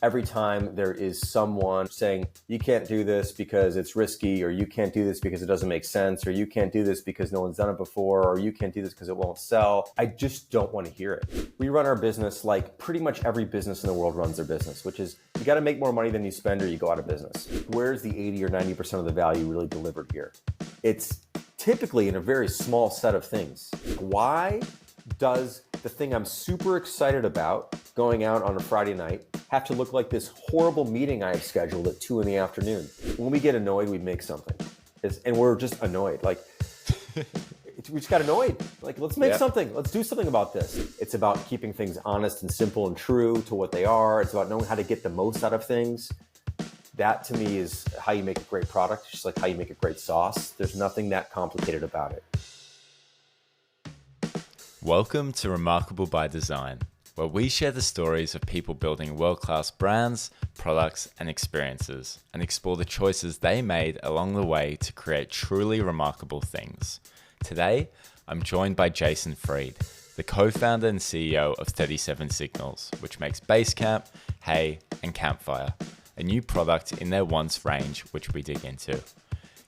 Every time there is someone saying, you can't do this because it's risky, or you can't do this because it doesn't make sense, or you can't do this because no one's done it before, or you can't do this because it won't sell, I just don't want to hear it. We run our business like pretty much every business in the world runs their business, which is you got to make more money than you spend or you go out of business. Where's the 80 or 90% of the value really delivered here? It's typically in a very small set of things. Why does the thing I'm super excited about going out on a Friday night have to look like this horrible meeting I have scheduled at 2 p.m? When we get annoyed, we make something. And we're just annoyed. Like, we just got annoyed. Like, let's make something. Let's do something about this. It's about keeping things honest and simple and true to what they are. It's about knowing how to get the most out of things. That, to me, is how you make a great product, just like how you make a great sauce. There's nothing that complicated about it. Welcome to Remarkable by Design, where we share the stories of people building world-class brands, products, and experiences, and explore the choices they made along the way to create truly remarkable things. Today, I'm joined by Jason Fried, the co-founder and CEO of 37 Signals, which makes Basecamp, Hay, and Campfire, a new product in their once range, which we dig into.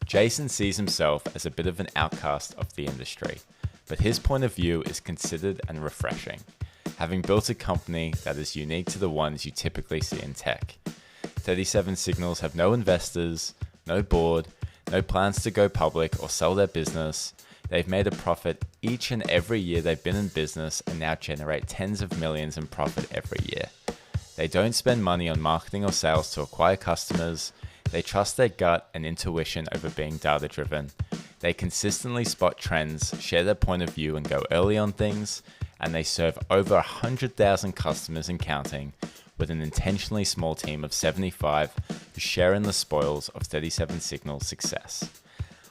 Jason sees himself as a bit of an outcast of the industry, but his point of view is considered and refreshing, having built a company that is unique to the ones you typically see in tech. 37 Signals have no investors, no board, no plans to go public or sell their business. They've made a profit each and every year they've been in business and now generate tens of millions in profit every year. They don't spend money on marketing or sales to acquire customers. They trust their gut and intuition over being data-driven. They consistently spot trends, share their point of view and go early on things, and they serve over 100,000 customers and counting with an intentionally small team of 75 who share in the spoils of 37 Signals' success.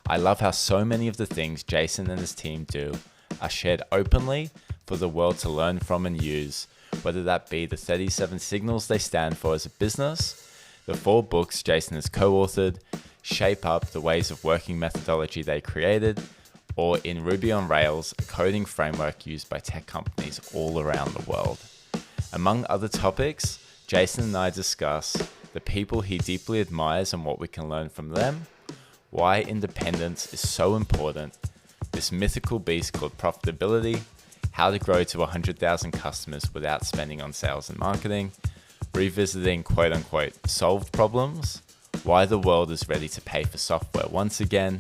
I love how so many of the things Jason and his team do are shared openly for the world to learn from and use, whether that be the 37 Signals they stand for as a business, the 4 books Jason has co-authored, shape up the ways of working methodology they created, or in Ruby on Rails, a coding framework used by tech companies all around the world. Among other topics, Jason and I discuss the people he deeply admires and what we can learn from them, why independence is so important, this mythical beast called profitability, how to grow to 100,000 customers without spending on sales and marketing, revisiting quote-unquote solved problems, why the world is ready to pay for software once again,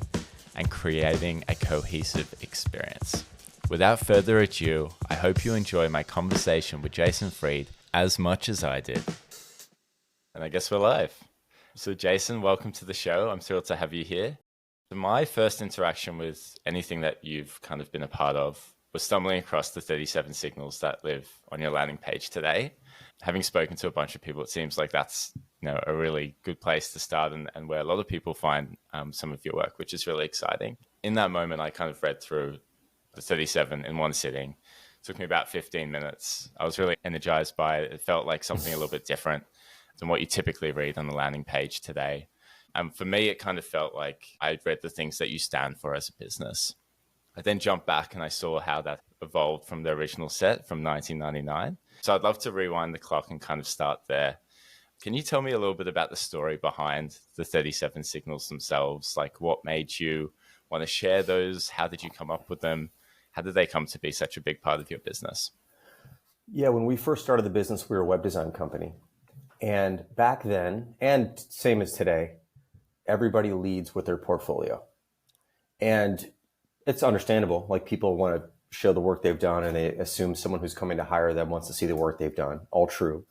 and creating a cohesive experience. Without further ado, I hope you enjoy my conversation with Jason Fried as much as I did. And I guess we're live. So Jason, welcome to the show. I'm thrilled to have you here. My first interaction with anything that you've kind of been a part of was stumbling across the 37 Signals that live on your landing page today. Having spoken to a bunch of people, it seems like that's a really good place to start and where a lot of people find some of your work, which is really exciting. In that moment, I kind of read through the 37 in one sitting. It took me about 15 minutes. I was really energized by it. It felt like something a little bit different than what you typically read on the landing page today. And for me, it kind of felt like I'd read the things that you stand for as a business. I then jumped back and I saw how that evolved from the original set from 1999. So I'd love to rewind the clock and kind of start there. Can you tell me a little bit about the story behind the 37 Signals themselves? Like, what made you want to share those? How did you come up with them? How did they come to be such a big part of your business? Yeah, when we first started the business, we were a web design company. And back then, and same as today, everybody leads with their portfolio. And it's understandable. Like, people want to show the work they've done and they assume someone who's coming to hire them wants to see the work they've done. All true.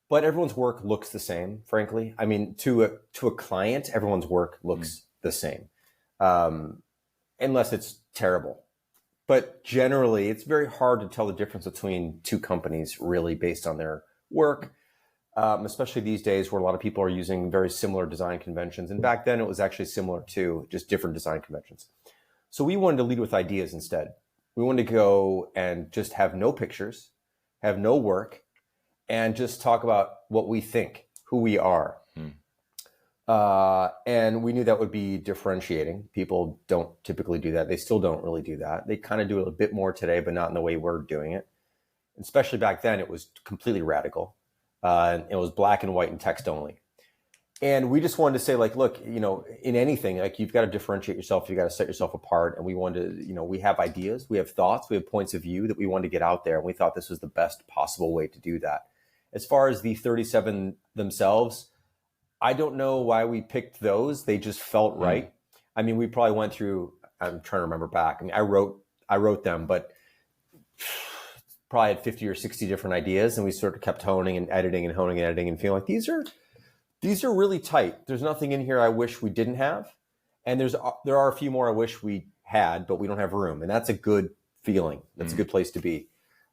But everyone's work looks the same, frankly. I mean, to a client, everyone's work looks the same, unless it's terrible. But generally, it's very hard to tell the difference between two companies really based on their work, especially these days where a lot of people are using very similar design conventions. And back then, it was actually similar too, just different design conventions. So we wanted to lead with ideas instead. We wanted to go and just have no pictures, have no work, and just talk about what we think, who we are. And we knew that would be differentiating. People don't typically do that. They still don't really do that. They kind of do it a bit more today, but not in the way we're doing it. Especially back then, it was completely radical. and it was black and white and text only. And we just wanted to say, like, look, in anything, like, you've got to differentiate yourself. You got to set yourself apart. And we wanted to, we have ideas, we have thoughts, we have points of view that we wanted to get out there. And we thought this was the best possible way to do that. As far as the 37 themselves, I don't know why we picked those. They just felt right. I mean, we probably went through, I'm trying to remember back. I mean, I wrote them, but probably had 50 or 60 different ideas. And we sort of kept honing and editing and honing and editing and feeling like these are really tight. There's nothing in here I wish we didn't have. And there are a few more I wish we had, but we don't have room. And that's a good feeling. That's a good place to be.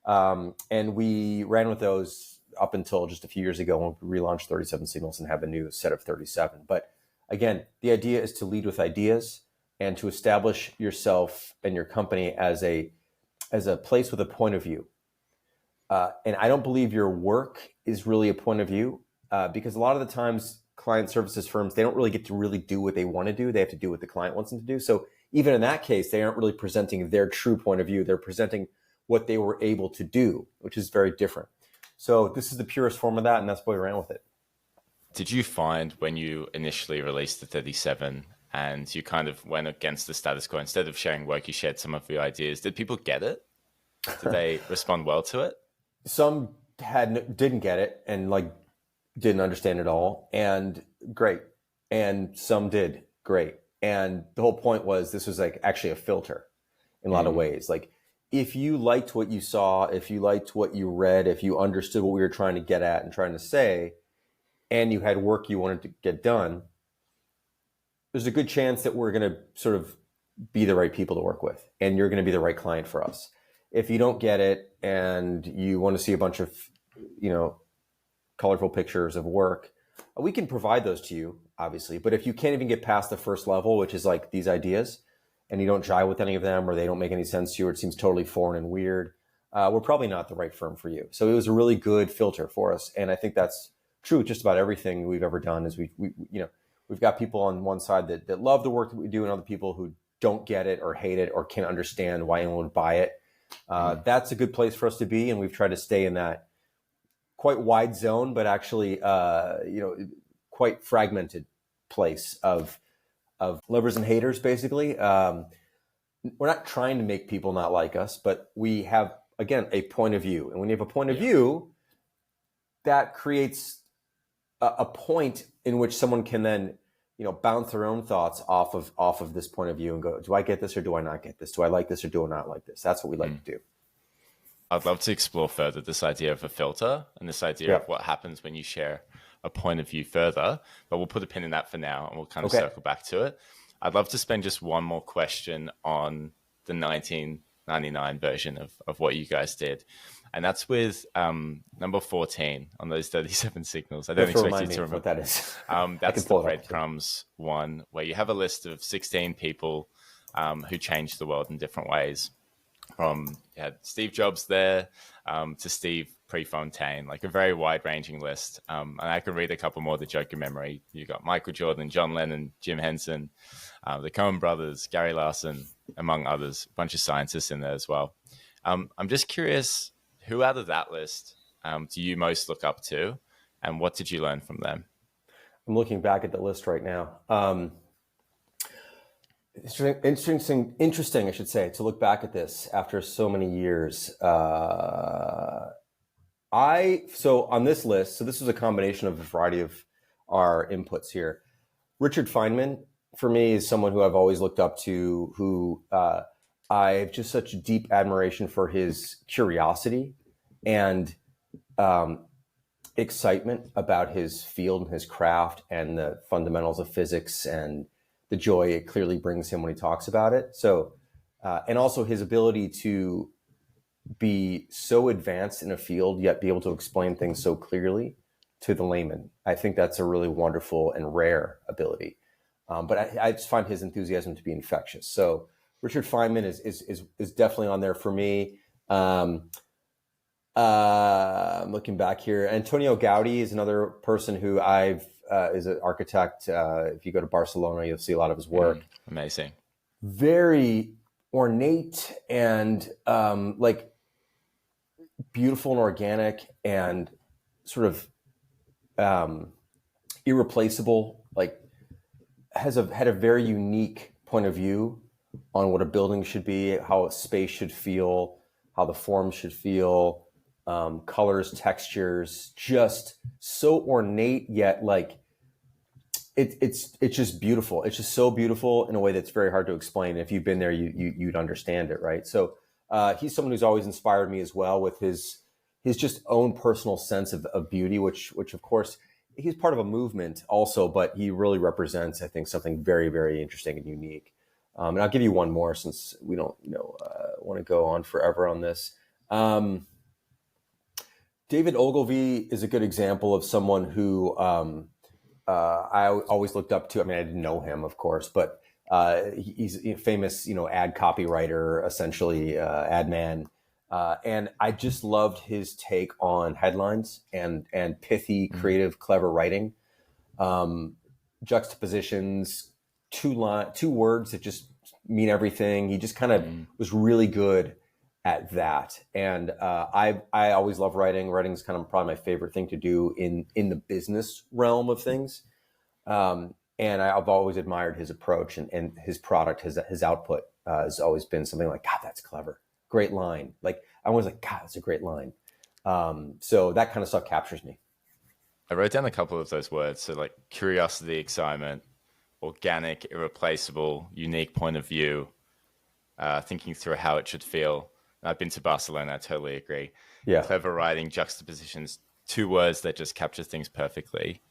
And we ran with those up until just a few years ago when we relaunched 37 Signals and have a new set of 37. But again, the idea is to lead with ideas and to establish yourself and your company as a place with a point of view. And I don't believe your work is really a point of view. Because a lot of the times client services firms, they don't really get to really do what they want to do. They have to do what the client wants them to do. So even in that case, they aren't really presenting their true point of view. They're presenting what they were able to do, which is very different. So this is the purest form of that, and that's why we ran with it. Did you find when you initially released the 37 and you kind of went against the status quo, instead of sharing work, you shared some of your ideas, did people get it? Did they respond well to it? Some didn't get it and didn't understand it all, and great. And some did, great. And the whole point was this was actually a filter in a lot of ways. Like, if you liked what you saw, if you liked what you read, if you understood what we were trying to get at and trying to say, and you had work you wanted to get done, there's a good chance that we're going to sort of be the right people to work with, and you're going to be the right client for us. If you don't get it and you want to see a bunch of, colorful pictures of work, we can provide those to you, obviously. But if you can't even get past the first level, which is like these ideas, and you don't jive with any of them, or they don't make any sense to you, or it seems totally foreign and weird, we're probably not the right firm for you. So it was a really good filter for us. And I think that's true with just about everything we've ever done. Is we've got people on one side that love the work that we do, and other people who don't get it or hate it or can't understand why anyone would buy it. That's a good place for us to be. And we've tried to stay in that quite wide zone, but actually, quite fragmented place of lovers and haters, basically. We're not trying to make people not like us, but we have, again, a point of view. And when you have a point of view, that creates a point in which someone can then, bounce their own thoughts off of this point of view and go, do I get this or do I not get this? Do I like this or do I not like this? That's what we like to do. I'd love to explore further this idea of a filter and this idea of what happens when you share a point of view further, but we'll put a pin in that for now and we'll kind of circle back to it. I'd love to spend just one more question on the 1999 version of what you guys did. And that's with number 14 on those 37 signals. I don't expect you to remember what that is. That's the breadcrumbs one, where you have a list of 16 people who changed the world in different ways. From you had Steve Jobs there to Steve Prefontaine, like a very wide-ranging list. And I can read a couple more to jog your memory. You got Michael Jordan, John Lennon, Jim Henson, the Coen brothers, Gary Larson, among others, a bunch of scientists in there as well. I'm just curious, who out of that list do you most look up to, and what did you learn from them? I'm looking back at the list right now. Interesting, I should say, to look back at this after so many years. So on this list, so this was a combination of a variety of our inputs here. Richard Feynman, for me, is someone who I've always looked up to, who I have just such deep admiration for his curiosity and excitement about his field and his craft and the fundamentals of physics and the joy it clearly brings him when he talks about it. So, and also his ability to be so advanced in a field, yet be able to explain things so clearly to the layman. I think that's a really wonderful and rare ability. But I just find his enthusiasm to be infectious. So Richard Feynman is definitely on there for me. I'm looking back here. Antonio Gaudi is another person who is an architect. If you go to Barcelona, you'll see a lot of his work. Amazing. Very ornate and beautiful and organic and sort of um, irreplaceable, like had a very unique point of view on what a building should be, how a space should feel, how the form should feel, colors, textures, just so ornate yet like it's just beautiful. It's just so beautiful in a way that's very hard to explain. If you've been there, you'd understand it, right? So he's someone who's always inspired me as well with his just own personal sense of beauty, which of course he's part of a movement also, but he really represents, I think, something very, very interesting and unique. And I'll give you one more since we don't, want to go on forever on this. David Ogilvy is a good example of someone who I always looked up to. I mean, I didn't know him, of course, but he's a famous, ad copywriter, essentially ad man. And I just loved his take on headlines and pithy, creative, clever writing, juxtapositions, two words that just mean everything. He just kind of was really good at that. And I always love writing. Writing is kind of probably my favorite thing to do in the business realm of things. And I've always admired his approach and his product, his output has always been something like, God, that's clever. Great line. Like I was like, God, that's a great line. So that kind of stuff captures me. I wrote down a couple of those words. So like curiosity, excitement, organic, irreplaceable, unique point of view, thinking through how it should feel. I've been to Barcelona. I totally agree. Yeah. Clever writing, juxtapositions, two words that just capture things perfectly.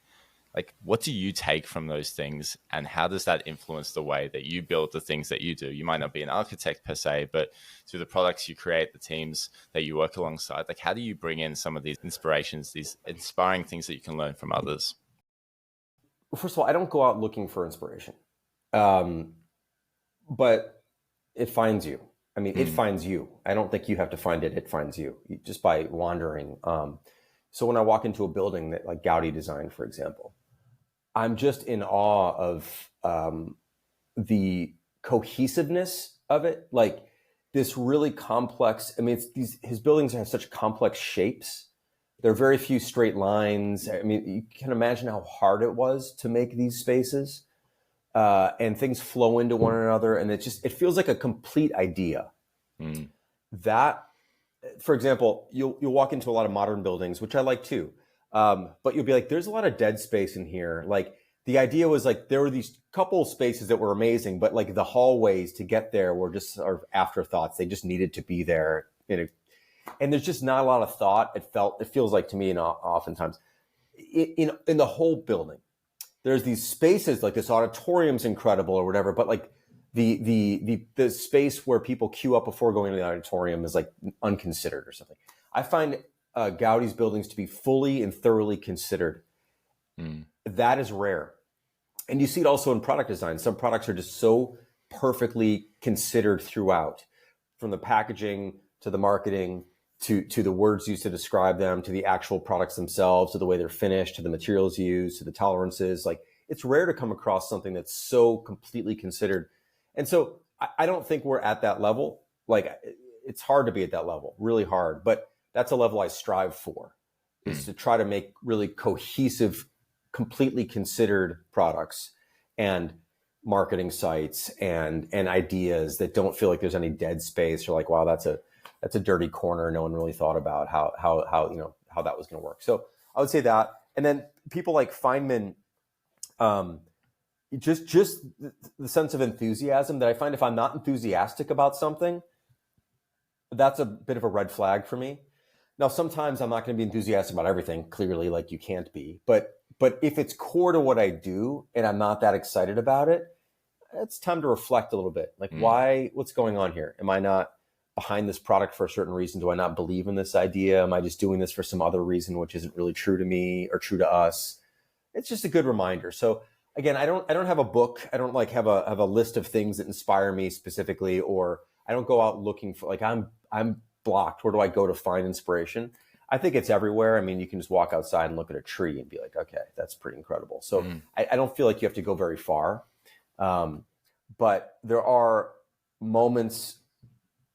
Like, what do you take from those things, and how does that influence the way that you build the things that you do? You might not be an architect per se, but through the products you create, the teams that you work alongside, like how do you bring in some of these inspirations, these inspiring things that you can learn from others? Well, first of all, I don't go out looking for inspiration, but it finds you. I mean, it finds you. I don't think you have to find it. It finds you just by wandering. So when I walk into a building that like Gaudi designed, for example, I'm just in awe of the cohesiveness of it. Like this really complex, I mean, his buildings have such complex shapes. There are very few straight lines. I mean, you can imagine how hard it was to make these spaces. And things flow into one another. And it feels like a complete idea. That, for example, you'll walk into a lot of modern buildings, which I like too. But you'll be like, there's a lot of dead space in here. Like the idea was like, there were these couple spaces that were amazing, but like the hallways to get there were just sort of afterthoughts. They just needed to be there. And there's just not a lot of thought. It feels like to me, and oftentimes in the whole building, there's these spaces like this auditorium's incredible or whatever, but like the space where people queue up before going to the auditorium is like unconsidered or something. I find Gaudi's buildings to be fully and thoroughly considered. That is rare. And you see it also in product design. Some products are just so perfectly considered throughout, from the packaging to the marketing to the words used to describe them, to the actual products themselves, to the way they're finished, to the materials used, to the tolerances. Like it's rare to come across something that's so completely considered. And so I don't think we're at that level. Like it's hard to be at that level, really hard, but that's a level I strive for, is to try to make really cohesive, completely considered products and marketing sites and ideas that don't feel like there's any dead space or like, wow, that's a dirty corner. No one really thought about how that was going to work. So I would say that. And then people like Feynman, just the sense of enthusiasm that I find if I'm not enthusiastic about something, that's a bit of a red flag for me. Now, sometimes I'm not going to be enthusiastic about everything, clearly, like you can't be. But if it's core to what I do and I'm not that excited about it, it's time to reflect a little bit. Like, what's going on here? Am I not behind this product for a certain reason? Do I not believe in this idea? Am I just doing this for some other reason, which isn't really true to me or true to us? It's just a good reminder. So again, I don't have a book. I don't like have a list of things that inspire me specifically, or I don't go out looking for, like, I'm blocked. Where do I go to find inspiration? I think it's everywhere. I mean, you can just walk outside and look at a tree and be like, okay, that's pretty incredible. So I don't feel like you have to go very far. But there are moments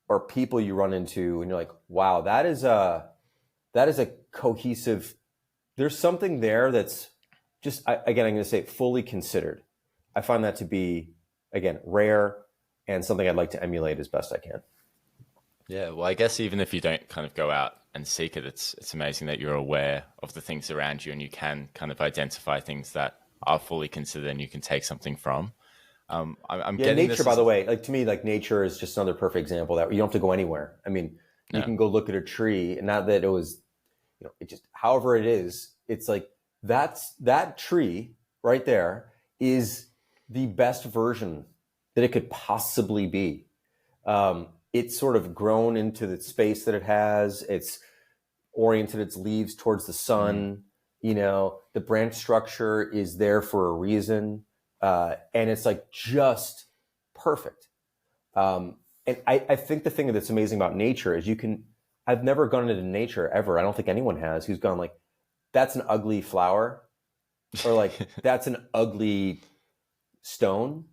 or people you run into and you're like, wow, that is a cohesive, there's something there that's just, again, I'm going to say fully considered. I find that to be, again, rare and something I'd like to emulate as best I can. Yeah, well, I guess even if you don't kind of go out and seek it, it's amazing that you're aware of the things around you and you can kind of identify things that are fully considered and you can take something from. I'm getting nature, this by the way, like to me, like nature is just another perfect example that you don't have to go anywhere. I mean, you can go look at a tree, and not that it was, it just, however it is, it's like that tree right there is the best version that it could possibly be. It's sort of grown into the space that it has. It's oriented its leaves towards the sun. The branch structure is there for a reason. And it's like just perfect. And I think the thing that's amazing about nature is I've never gone into nature ever. I don't think anyone has who's gone like, that's an ugly flower, or like, that's an ugly stone,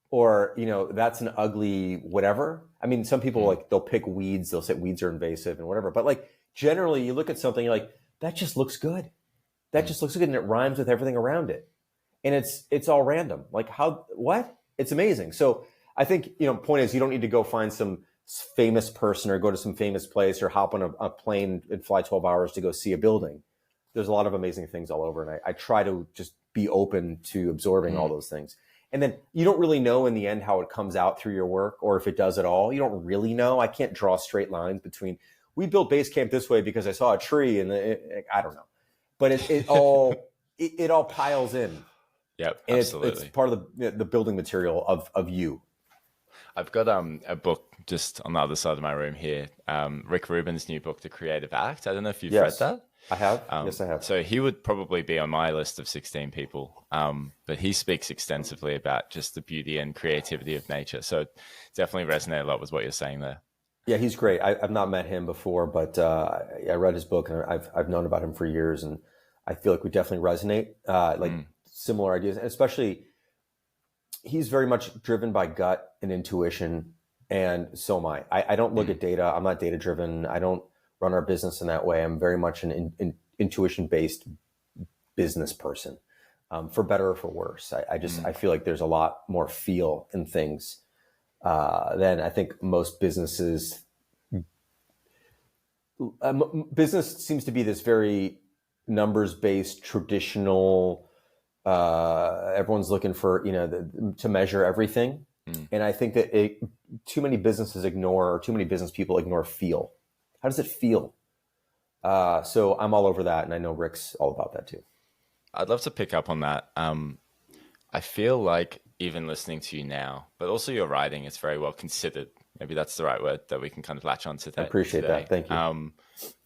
or, that's an ugly whatever. I mean, some people like, they'll pick weeds. They'll say weeds are invasive and whatever. But like, generally you look at something, you're like, that just looks good. That just looks good. And it rhymes with everything around it. And it's all random. Like what? It's amazing. So I think, point is, you don't need to go find some famous person or go to some famous place or hop on a plane and fly 12 hours to go see a building. There's a lot of amazing things all over. And I try to just be open to absorbing all those things. And then you don't really know in the end how it comes out through your work, or if it does at all. You don't really know. I can't draw straight lines between, we built base camp this way because I saw a tree, and I don't know. But it all piles in. Yep, and absolutely. It's part of the building material of you. I've got a book just on the other side of my room here. Rick Rubin's new book, The Creative Act. I don't know if you've read that. I have. Yes, I have. So he would probably be on my list of 16 people. But he speaks extensively about just the beauty and creativity of nature. So definitely resonate a lot with what you're saying there. Yeah, he's great. I've not met him before, but I read his book, and I've known about him for years, and I feel like we definitely resonate, similar ideas. And especially, he's very much driven by gut and intuition, and so am I. I don't look at data. I'm not data driven. I don't run our business in that way. I'm very much an intuition-based business person, for better or for worse. I feel like there's a lot more feel in things than I think most businesses. Business seems to be this very numbers-based, traditional. Everyone's looking for to measure everything, and I think that too many business people ignore feel. How does it feel? So I'm all over that, and I know Rick's all about that too. I'd love to pick up on that. I feel like even listening to you now, but also your writing, it's very well considered. Maybe that's the right word that we can kind of latch on to. I appreciate that. Thank you.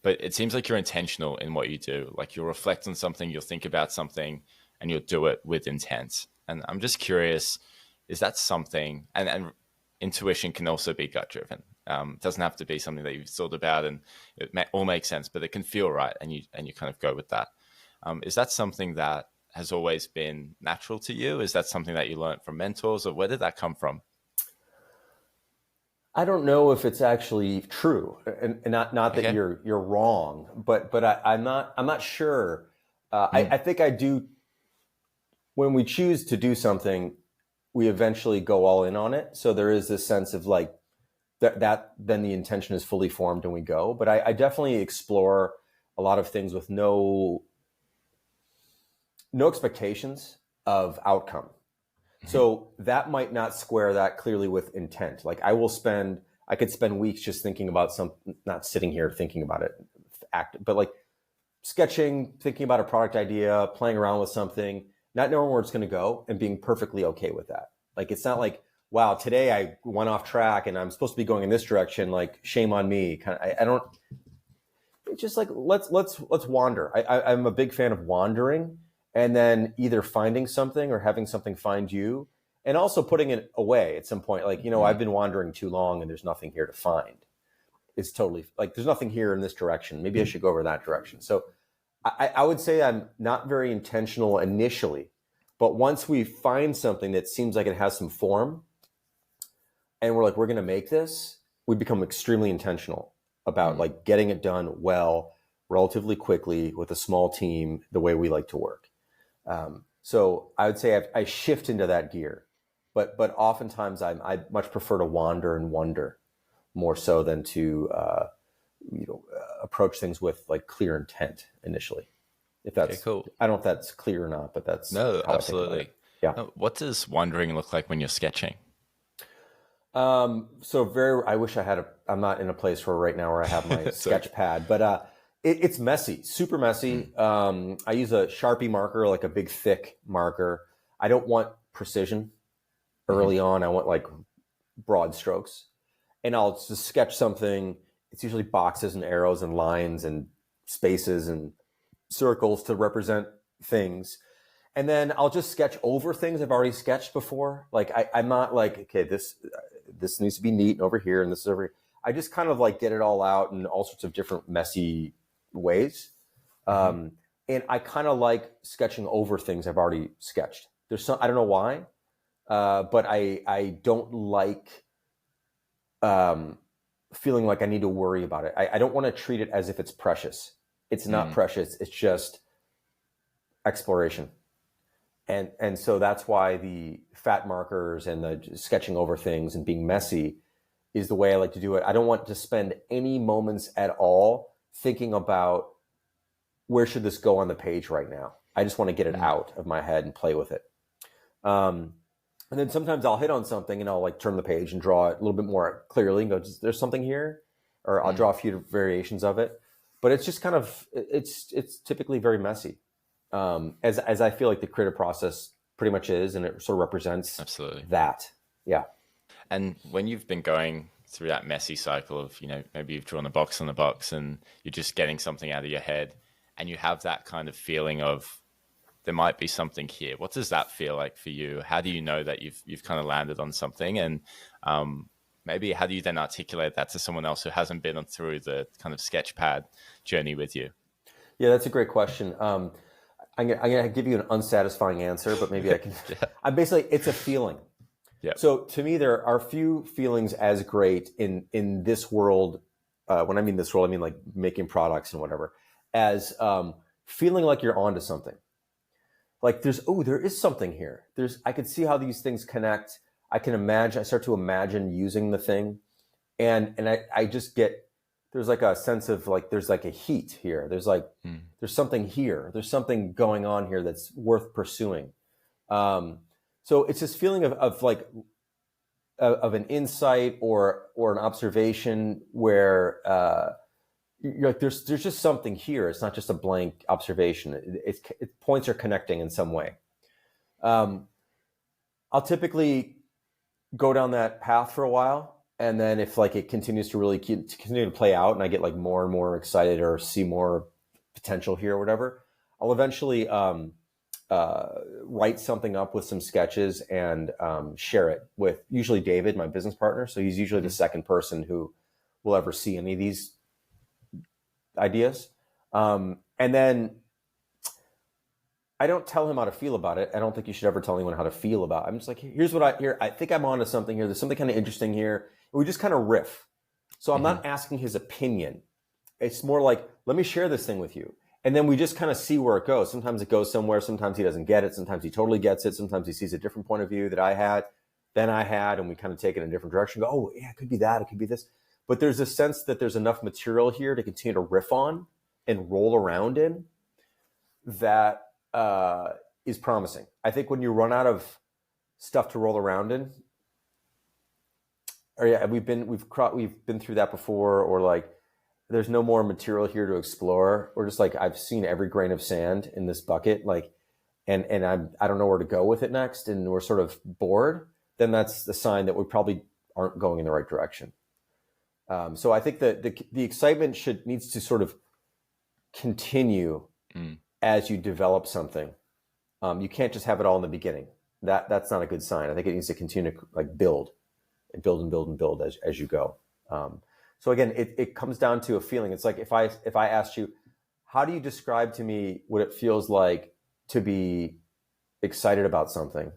But it seems like you're intentional in what you do. Like you'll reflect on something, you'll think about something, and you'll do it with intent. And I'm just curious, is that something, and intuition can also be gut driven. It doesn't have to be something that you've thought about and it all makes sense, but it can feel right. And you kind of go with that. Is that something that has always been natural to you? Is that something that you learned from mentors, or where did that come from? I don't know if it's actually true, and not that Okay. you're wrong, but I'm not sure. I think I do. When we choose to do something, we eventually go all in on it. So there is this sense of like that then the intention is fully formed and we go. But I definitely explore a lot of things with no expectations of outcome. So that might not square that clearly with intent. Like I could spend weeks just thinking about not sitting here thinking about it, but like sketching, thinking about a product idea, playing around with something, not knowing where it's going to go and being perfectly okay with that. Like, it's not like, wow, today I went off track and I'm supposed to be going in this direction. Like, shame on me. I don't, it's just like, let's wander. I'm a big fan of wandering, and then either finding something or having something find you, and also putting it away at some point. Like, I've been wandering too long and there's nothing here to find. It's totally like, there's nothing here in this direction. Maybe I should go over that direction. So I would say I'm not very intentional initially, but once we find something that seems like it has some form and we're like, we're going to make this, we become extremely intentional about like getting it done well, relatively quickly with a small team, the way we like to work. So I would say I shift into that gear, but oftentimes I much prefer to wander and wonder more so than to approach things with like clear intent initially. If that's Okay, cool. I don't know if that's clear or not, but that's No, how I think about absolutely. it. Yeah. What does wandering look like when you're sketching? I wish I'm not in a place where right now where I have my sketch Okay. pad, but it's messy, super messy. I use a Sharpie marker, like a big thick marker. I don't want precision early on. I want like broad strokes, and I'll just sketch something. It's usually boxes and arrows and lines and spaces and circles to represent things. And then I'll just sketch over things I've already sketched before. Like I'm not like, okay, this needs to be neat over here and this is over here. I just kind of like get it all out in all sorts of different messy ways. And I kind of like sketching over things I've already sketched. I don't know why, but I don't like feeling like I need to worry about it. I don't want to treat it as if it's precious. It's not precious. It's just exploration. And so that's why the fat markers and the sketching over things and being messy is the way I like to do it. I don't want to spend any moments at all thinking about where should this go on the page right now. I just want to get it out of my head and play with it. And then sometimes I'll hit on something and I'll like turn the page and draw it a little bit more clearly and go, there's something here, or I'll draw a few variations of it. But it's just kind of, it's typically very messy. As I feel like the creative process pretty much is, and it sort of represents Absolutely that. Yeah. And when you've been going through that messy cycle of, maybe you've drawn a box on the box and you're just getting something out of your head and you have that kind of feeling of there might be something here. What does that feel like for you? How do you know that you've kind of landed on something? And maybe how do you then articulate that to someone else who hasn't been through the kind of sketchpad journey with you? Yeah, that's a great question. I'm gonna give you an unsatisfying answer, but maybe I can. I'm basically, it's a feeling. Yeah. So to me, there are few feelings as great in this world. When I mean this world, I mean like making products and whatever, as feeling like you're onto something. Like there is something here. I could see how these things connect. I start to imagine using the thing, and I just get, there's like a sense of like, there's like a heat here. There's like, there's something here. There's something going on here that's worth pursuing. So it's this feeling of like, of an insight or an observation where, you're like, there's just something here. It's not just a blank observation. Points are connecting in some way. I'll typically go down that path for a while, and then if like it continues to really continue to play out, and I get like more and more excited or see more potential here or whatever, I'll eventually write something up with some sketches and share it with usually David, my business partner. So he's usually the second person who will ever see any of these ideas. And then I don't tell him how to feel about it. I don't think you should ever tell anyone how to feel about it. I'm just like, here's what I think I'm onto something here. There's something kind of interesting here. And we just kind of riff. So I'm not asking his opinion. It's more like, let me share this thing with you. And then we just kind of see where it goes. Sometimes it goes somewhere. Sometimes he doesn't get it. Sometimes he totally gets it. Sometimes he sees a different point of view that I had, and we kind of take it in a different direction. Go, oh yeah, it could be that. It could be this. But there's a sense that there's enough material here to continue to riff on and roll around in that is promising. I think when you run out of stuff to roll around in, or yeah, we've been through that before, or like there's no more material here to explore, or just like I've seen every grain of sand in this bucket, like, and I don't know where to go with it next, and we're sort of bored. Then that's the sign that we probably aren't going in the right direction. So I think that the excitement needs to sort of continue as you develop something. You can't just have it all in the beginning. That's not a good sign. I think it needs to continue to like build and build and build and build as you go. So again, it comes down to a feeling. It's like if I asked you, how do you describe to me what it feels like to be excited about something?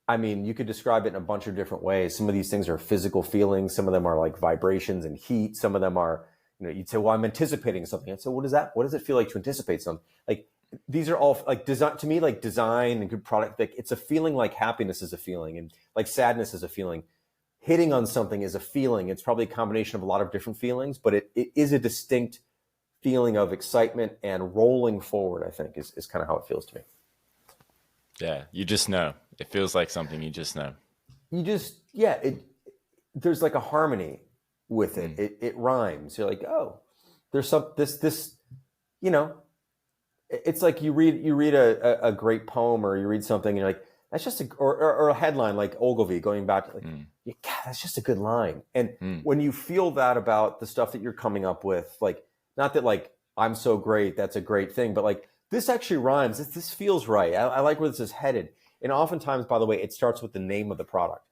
I mean, you could describe it in a bunch of different ways. Some of these things are physical feelings. Some of them are like vibrations and heat. Some of them are, you'd say, well, I'm anticipating something. I'd say, what does it feel like to anticipate something? Like, these are all like design to me, like design and good product. Like, it's a feeling, like happiness is a feeling, and like sadness is a feeling. Hitting on something is a feeling. It's probably a combination of a lot of different feelings, but it is a distinct feeling of excitement and rolling forward, I think is kind of how it feels to me. Yeah. You just know. It feels like something you just know. There's like a harmony with it. It rhymes. You're like, oh, there's this, it's like you read a great poem, or you read something and you're like, that's just or a headline like Ogilvy, going back to God, that's just a good line. And when you feel that about the stuff that you're coming up with, like, not that like I'm so great, that's a great thing, but like, this actually rhymes. This feels right. I like where this is headed. And oftentimes, by the way, it starts with the name of the product.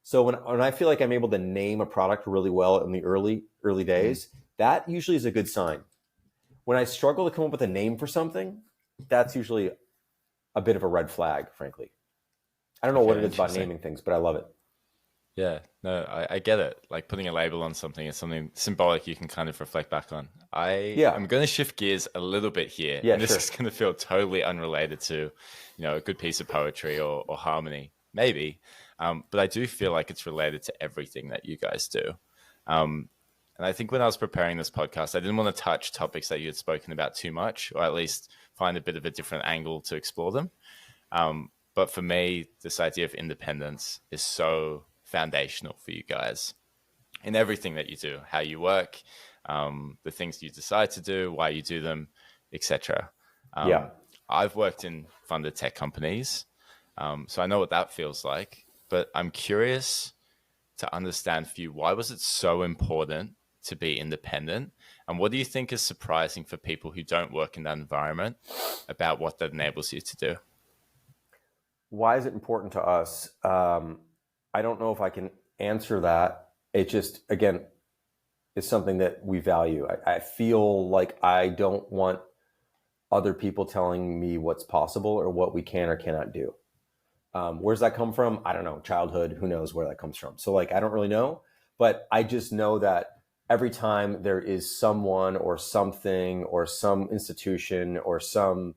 So when I feel like I'm able to name a product really well in the early days, that usually is a good sign. When I struggle to come up with a name for something, that's usually a bit of a red flag, frankly. I don't know what it is about naming things, but I love it. Yeah, no, I get it. Like, putting a label on something is something symbolic you can kind of reflect back on. I'm going to shift gears a little bit here. Yeah, and this is going to feel totally unrelated to, a good piece of poetry or harmony, maybe. But I do feel like it's related to everything that you guys do. And I think when I was preparing this podcast, I didn't want to touch topics that you had spoken about too much, or at least find a bit of a different angle to explore them. But for me, this idea of independence is so foundational for you guys in everything that you do, how you work, the things you decide to do, why you do them, etc. I've worked in funded tech companies, so I know what that feels like, but I'm curious to understand for you, why was it so important to be independent? And what do you think is surprising for people who don't work in that environment about what that enables you to do? Why is it important to us? I don't know if I can answer that. It just, again, is something that we value. I feel like I don't want other people telling me what's possible or what we can or cannot do. Where's that come from? I don't know. Childhood, who knows where that comes from. So like, I don't really know, but I just know that every time there is someone or something or some institution or some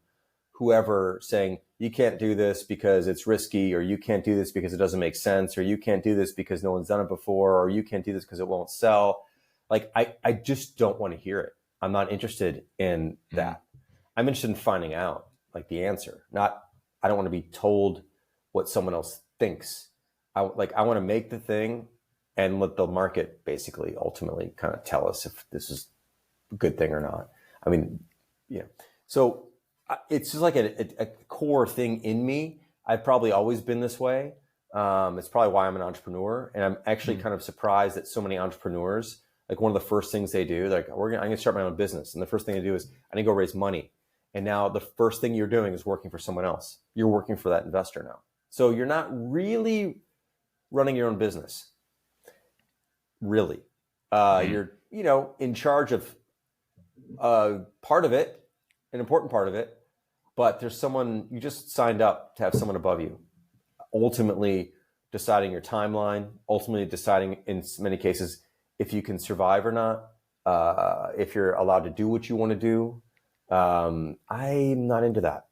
whoever saying, you can't do this because it's risky, or you can't do this because it doesn't make sense, or you can't do this because no one's done it before, or you can't do this because it won't sell. Like, I just don't want to hear it. I'm not interested in that. I'm interested in finding out like the answer. I don't want to be told what someone else thinks. I want to make the thing and let the market basically ultimately kind of tell us if this is a good thing or not. I mean, yeah. So it's just like a core thing in me. I've probably always been this way. It's probably why I'm an entrepreneur. And I'm actually kind of surprised that so many entrepreneurs, like, one of the first things they do, like, I'm going to start my own business. And the first thing they do is, I need to go raise money. And now the first thing you're doing is working for someone else. You're working for that investor now. So you're not really running your own business. Really. You're, in charge of part of it, an important part of it. But there's someone, you just signed up to have someone above you, ultimately deciding your timeline, ultimately deciding in many cases if you can survive or not, if you're allowed to do what you want to do. I'm not into that.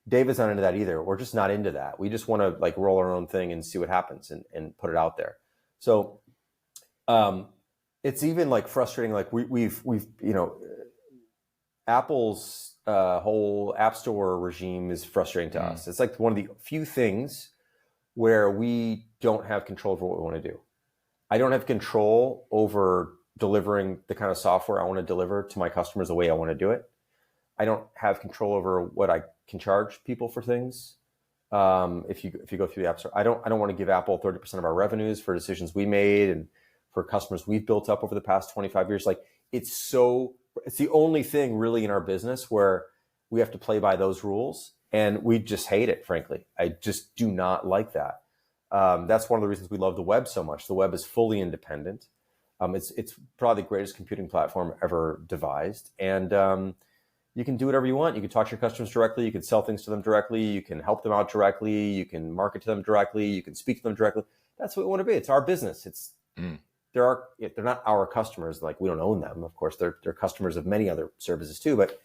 David's not into that either. We're just not into that. We just want to like roll our own thing and see what happens and put it out there. So it's even like frustrating. Like we've Apple's whole App Store regime is frustrating to us. It's like one of the few things where we don't have control over what we want to do. I don't have control over delivering the kind of software I want to deliver to my customers the way I want to do it. I don't have control over what I can charge people for things. If you go through the App Store, I don't want to give Apple 30% of our revenues for decisions we made and for customers we've built up over the past 25 years. Like, it's the only thing really in our business where we have to play by those rules, and we just hate it, frankly. I just do not like that. That's one of the reasons we love the web so much. The web is fully independent. It's probably the greatest computing platform ever devised. And you can do whatever you want. You can talk to your customers directly. You can sell things to them directly. You can help them out directly. You can market to them directly. You can speak to them directly. That's what we want to be. It's our business. they're not our customers. Like, we don't own them. Of course, they're customers of many other services too, but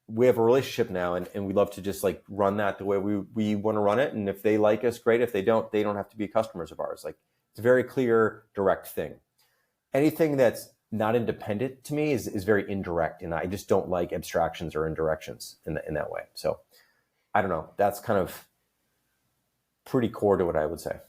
we have a relationship now, and we love to just like run that the way we want to run it. And if they like us, great. If they don't have to be customers of ours. Like, it's a very clear, direct thing. Anything that's not independent to me is very indirect, and I just don't like abstractions or indirections in that way. So I don't know. That's kind of pretty core to what I would say.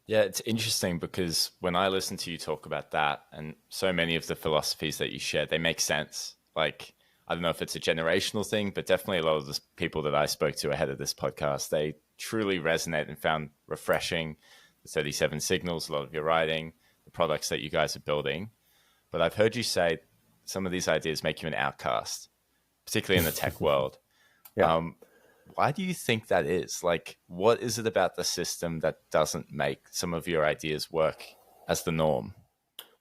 Yeah, it's interesting because when I listen to you talk about that, and so many of the philosophies that you share, they make sense. Like, I don't know if it's a generational thing, but definitely a lot of the people that I spoke to ahead of this podcast, they truly resonate and found refreshing the 37 signals, a lot of your writing, the products that you guys are building. But I've heard you say some of these ideas make you an outcast, particularly in the tech world. Yeah. Why do you think that is? Like, what is it about the system that doesn't make some of your ideas work as the norm?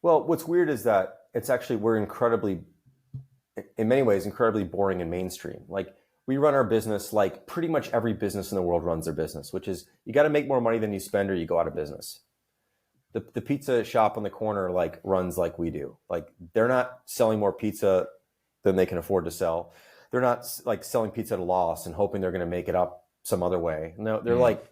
Well, what's weird is that we're in many ways, incredibly boring and mainstream. Like, we run our business like pretty much every business in the world runs their business, which is you got to make more money than you spend or you go out of business. The pizza shop on the corner like runs like we do. Like, they're not selling more pizza than they can afford to sell. They're not like selling pizza at a loss and hoping they're going to make it up some other way. No, they're like,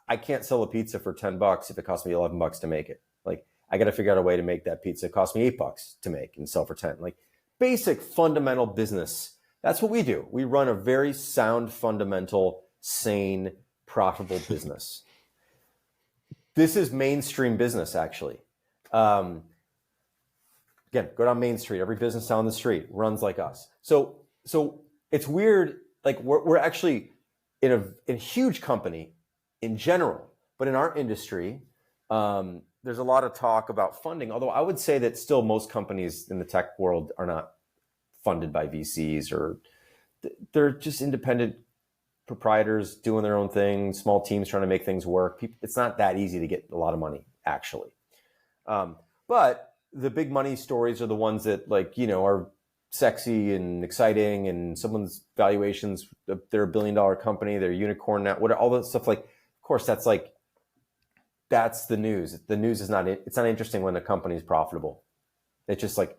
I can't sell a pizza for $10 if it costs me $11 to make it. Like, I got to figure out a way to make that pizza cost me $8 to make and sell for 10. Like, basic fundamental business. That's what we do. We run a very sound, fundamental, sane, profitable business. This is mainstream business, actually. Again, go down Main Street. Every business down the street runs like us. So it's weird. Like, we're actually in a huge company in general, but in our industry, there's a lot of talk about funding. Although I would say that still most companies in the tech world are not funded by VCs, or they're just independent proprietors doing their own thing, small teams trying to make things work. It's not that easy to get a lot of money, actually. But the big money stories are the ones that, like, are sexy and exciting, and someone's valuations, they're $1 billion company, they're a unicorn now, all that stuff. Like, of course, that's the news. The news is it's not interesting when a company is profitable. It's just like,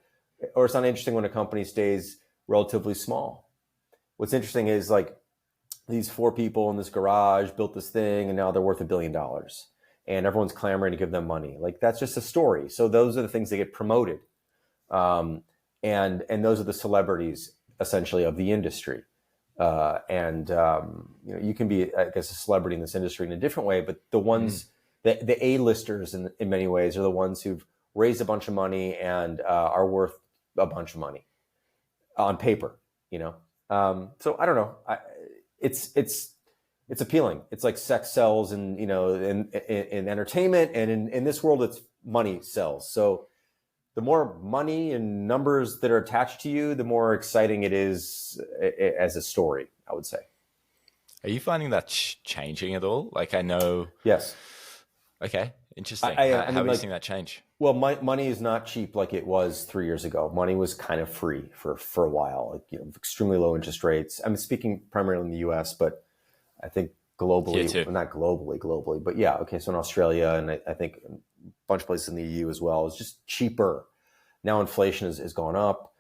or it's not interesting when a company stays relatively small. What's interesting is, like, these 4 people in this garage built this thing and now they're worth $1 billion and everyone's clamoring to give them money. Like, that's just a story. So those are the things that get promoted. And those are the celebrities essentially of the industry. You can be, I guess, a celebrity in this industry in a different way, but the ones, the A-listers in many ways are the ones who've raised a bunch of money and are worth a bunch of money on paper, So I don't know. It's appealing. It's like sex sells, and in entertainment, and in this world, it's money sells. So the more money and numbers that are attached to you, the more exciting it is as a story, I would say. Are you finding that changing at all? Like, I know. Yes. Okay. Interesting. I How mean, are you like, seeing that change? Well, money is not cheap like it was 3 years ago. Money was kind of free for a while, like, extremely low interest rates. I'm speaking primarily in the US, but I think globally, well, not globally, but yeah. Okay. So in Australia, and I think a bunch of places in the EU as well, it's just cheaper. Now inflation has gone up.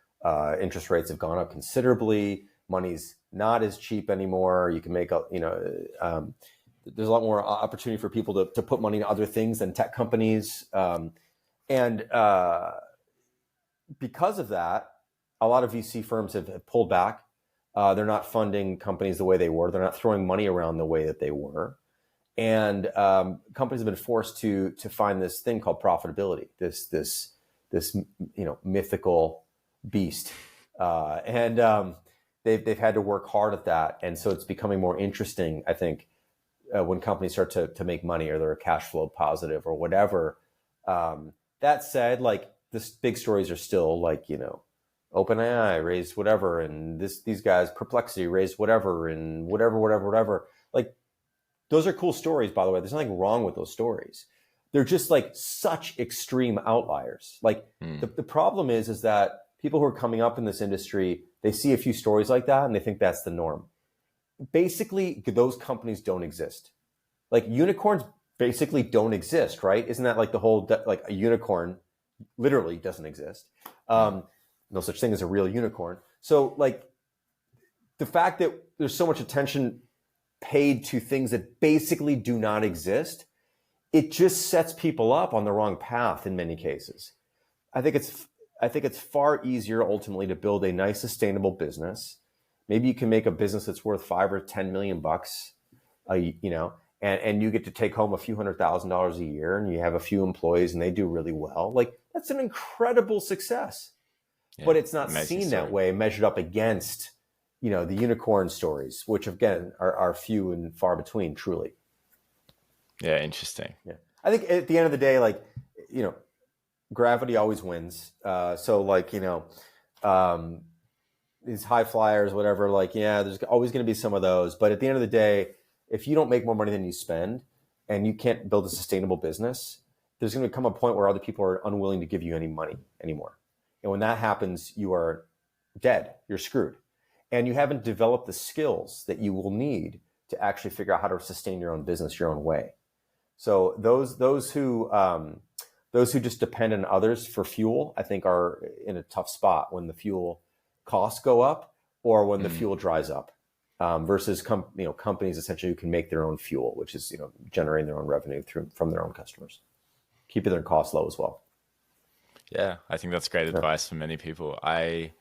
Interest rates have gone up considerably. Money's not as cheap anymore. You can make there's a lot more opportunity for people to put money into other things than tech companies. And because of that, a lot of VC firms have pulled back. They're not funding companies the way they were. They're not throwing money around the way that they were. And companies have been forced to find this thing called profitability, this mythical beast. They've had to work hard at that. And so it's becoming more interesting, I think, when companies start to make money, or they're cash flow positive or whatever. That said, like, the big stories are still like, OpenAI raised whatever, and these guys, Perplexity raised whatever, and whatever. Like, those are cool stories, by the way. There's nothing wrong with those stories. They're just like such extreme outliers. Like, the problem is that people who are coming up in this industry, they see a few stories like that and they think that's the norm. Basically, those companies don't exist. Like, unicorns basically don't exist, right? Isn't that like the whole, like a unicorn literally doesn't exist. No such thing as a real unicorn. So like the fact that there's so much attention paid to things that basically do not exist, it just sets people up on the wrong path in many cases. I think it's far easier ultimately to build a nice sustainable business. Maybe you can make a business that's worth $5 or $10 million, and you get to take home a few $100,000 a year, and you have a few employees and they do really well. Like, that's an incredible success. Yeah, but it's not seen that way measured up against, the unicorn stories, which again are few and far between, truly. Yeah, interesting. Yeah. I think at the end of the day, like, gravity always wins. These high flyers, whatever, like, yeah, there's always going to be some of those. But at the end of the day, if you don't make more money than you spend and you can't build a sustainable business, there's going to come a point where other people are unwilling to give you any money anymore. And when that happens, you are dead. You're screwed. And you haven't developed the skills that you will need to actually figure out how to sustain your own business your own way. So those who just depend on others for fuel, I think, are in a tough spot when the fuel costs go up or when the fuel dries up, versus companies essentially who can make their own fuel, which is generating their own revenue from their own customers, keeping their costs low as well. Yeah, I think that's great advice for many people. I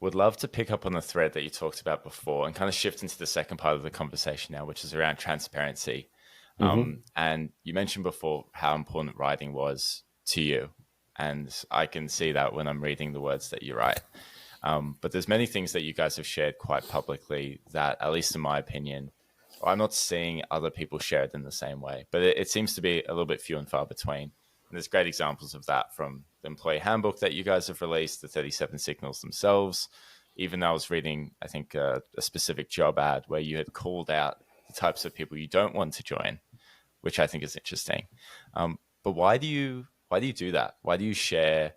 would love to pick up on the thread that you talked about before and kind of shift into the second part of the conversation now, which is around transparency. And you mentioned before how important writing was to you. And I can see that when I'm reading the words that you write. But there's many things that you guys have shared quite publicly that, at least in my opinion, I'm not seeing other people share it in the same way. But it seems to be a little bit few and far between. And there's great examples of that from the employee handbook that you guys have released, the 37 signals themselves. Even I was reading, I think, a specific job ad where you had called out the types of people you don't want to join, which I think is interesting. But why do you do that? Why do you share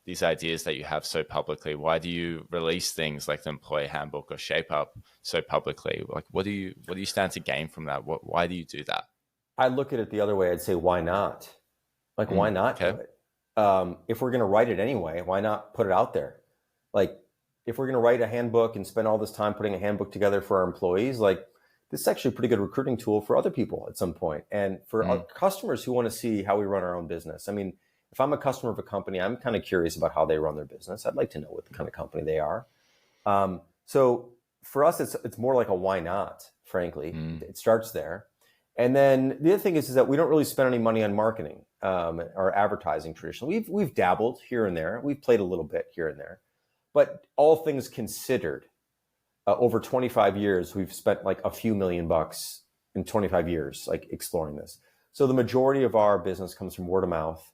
these ideas that you have so publicly? Why do you release things like the employee handbook or Shape Up so publicly? Like, what do you stand to gain from that? Why do you do that? I look at it the other way. I'd say, why not? Like, why not do it? If we're going to write it anyway, why not put it out there? Like, if we're going to write a handbook and spend all this time putting a handbook together for our employees, like, this is actually a pretty good recruiting tool for other people at some point. And for our customers who want to see how we run our own business. I mean, if I'm a customer of a company, I'm kind of curious about how they run their business. I'd like to know what kind of company they are. So for us, it's more like a why not, frankly. It starts there. And then the other thing is that we don't really spend any money on marketing or advertising traditionally. We've dabbled here and there. We've played a little bit here and there. But all things considered, over 25 years, we've spent like a few $1 million in 25 years, like exploring this. So the majority of our business comes from word of mouth,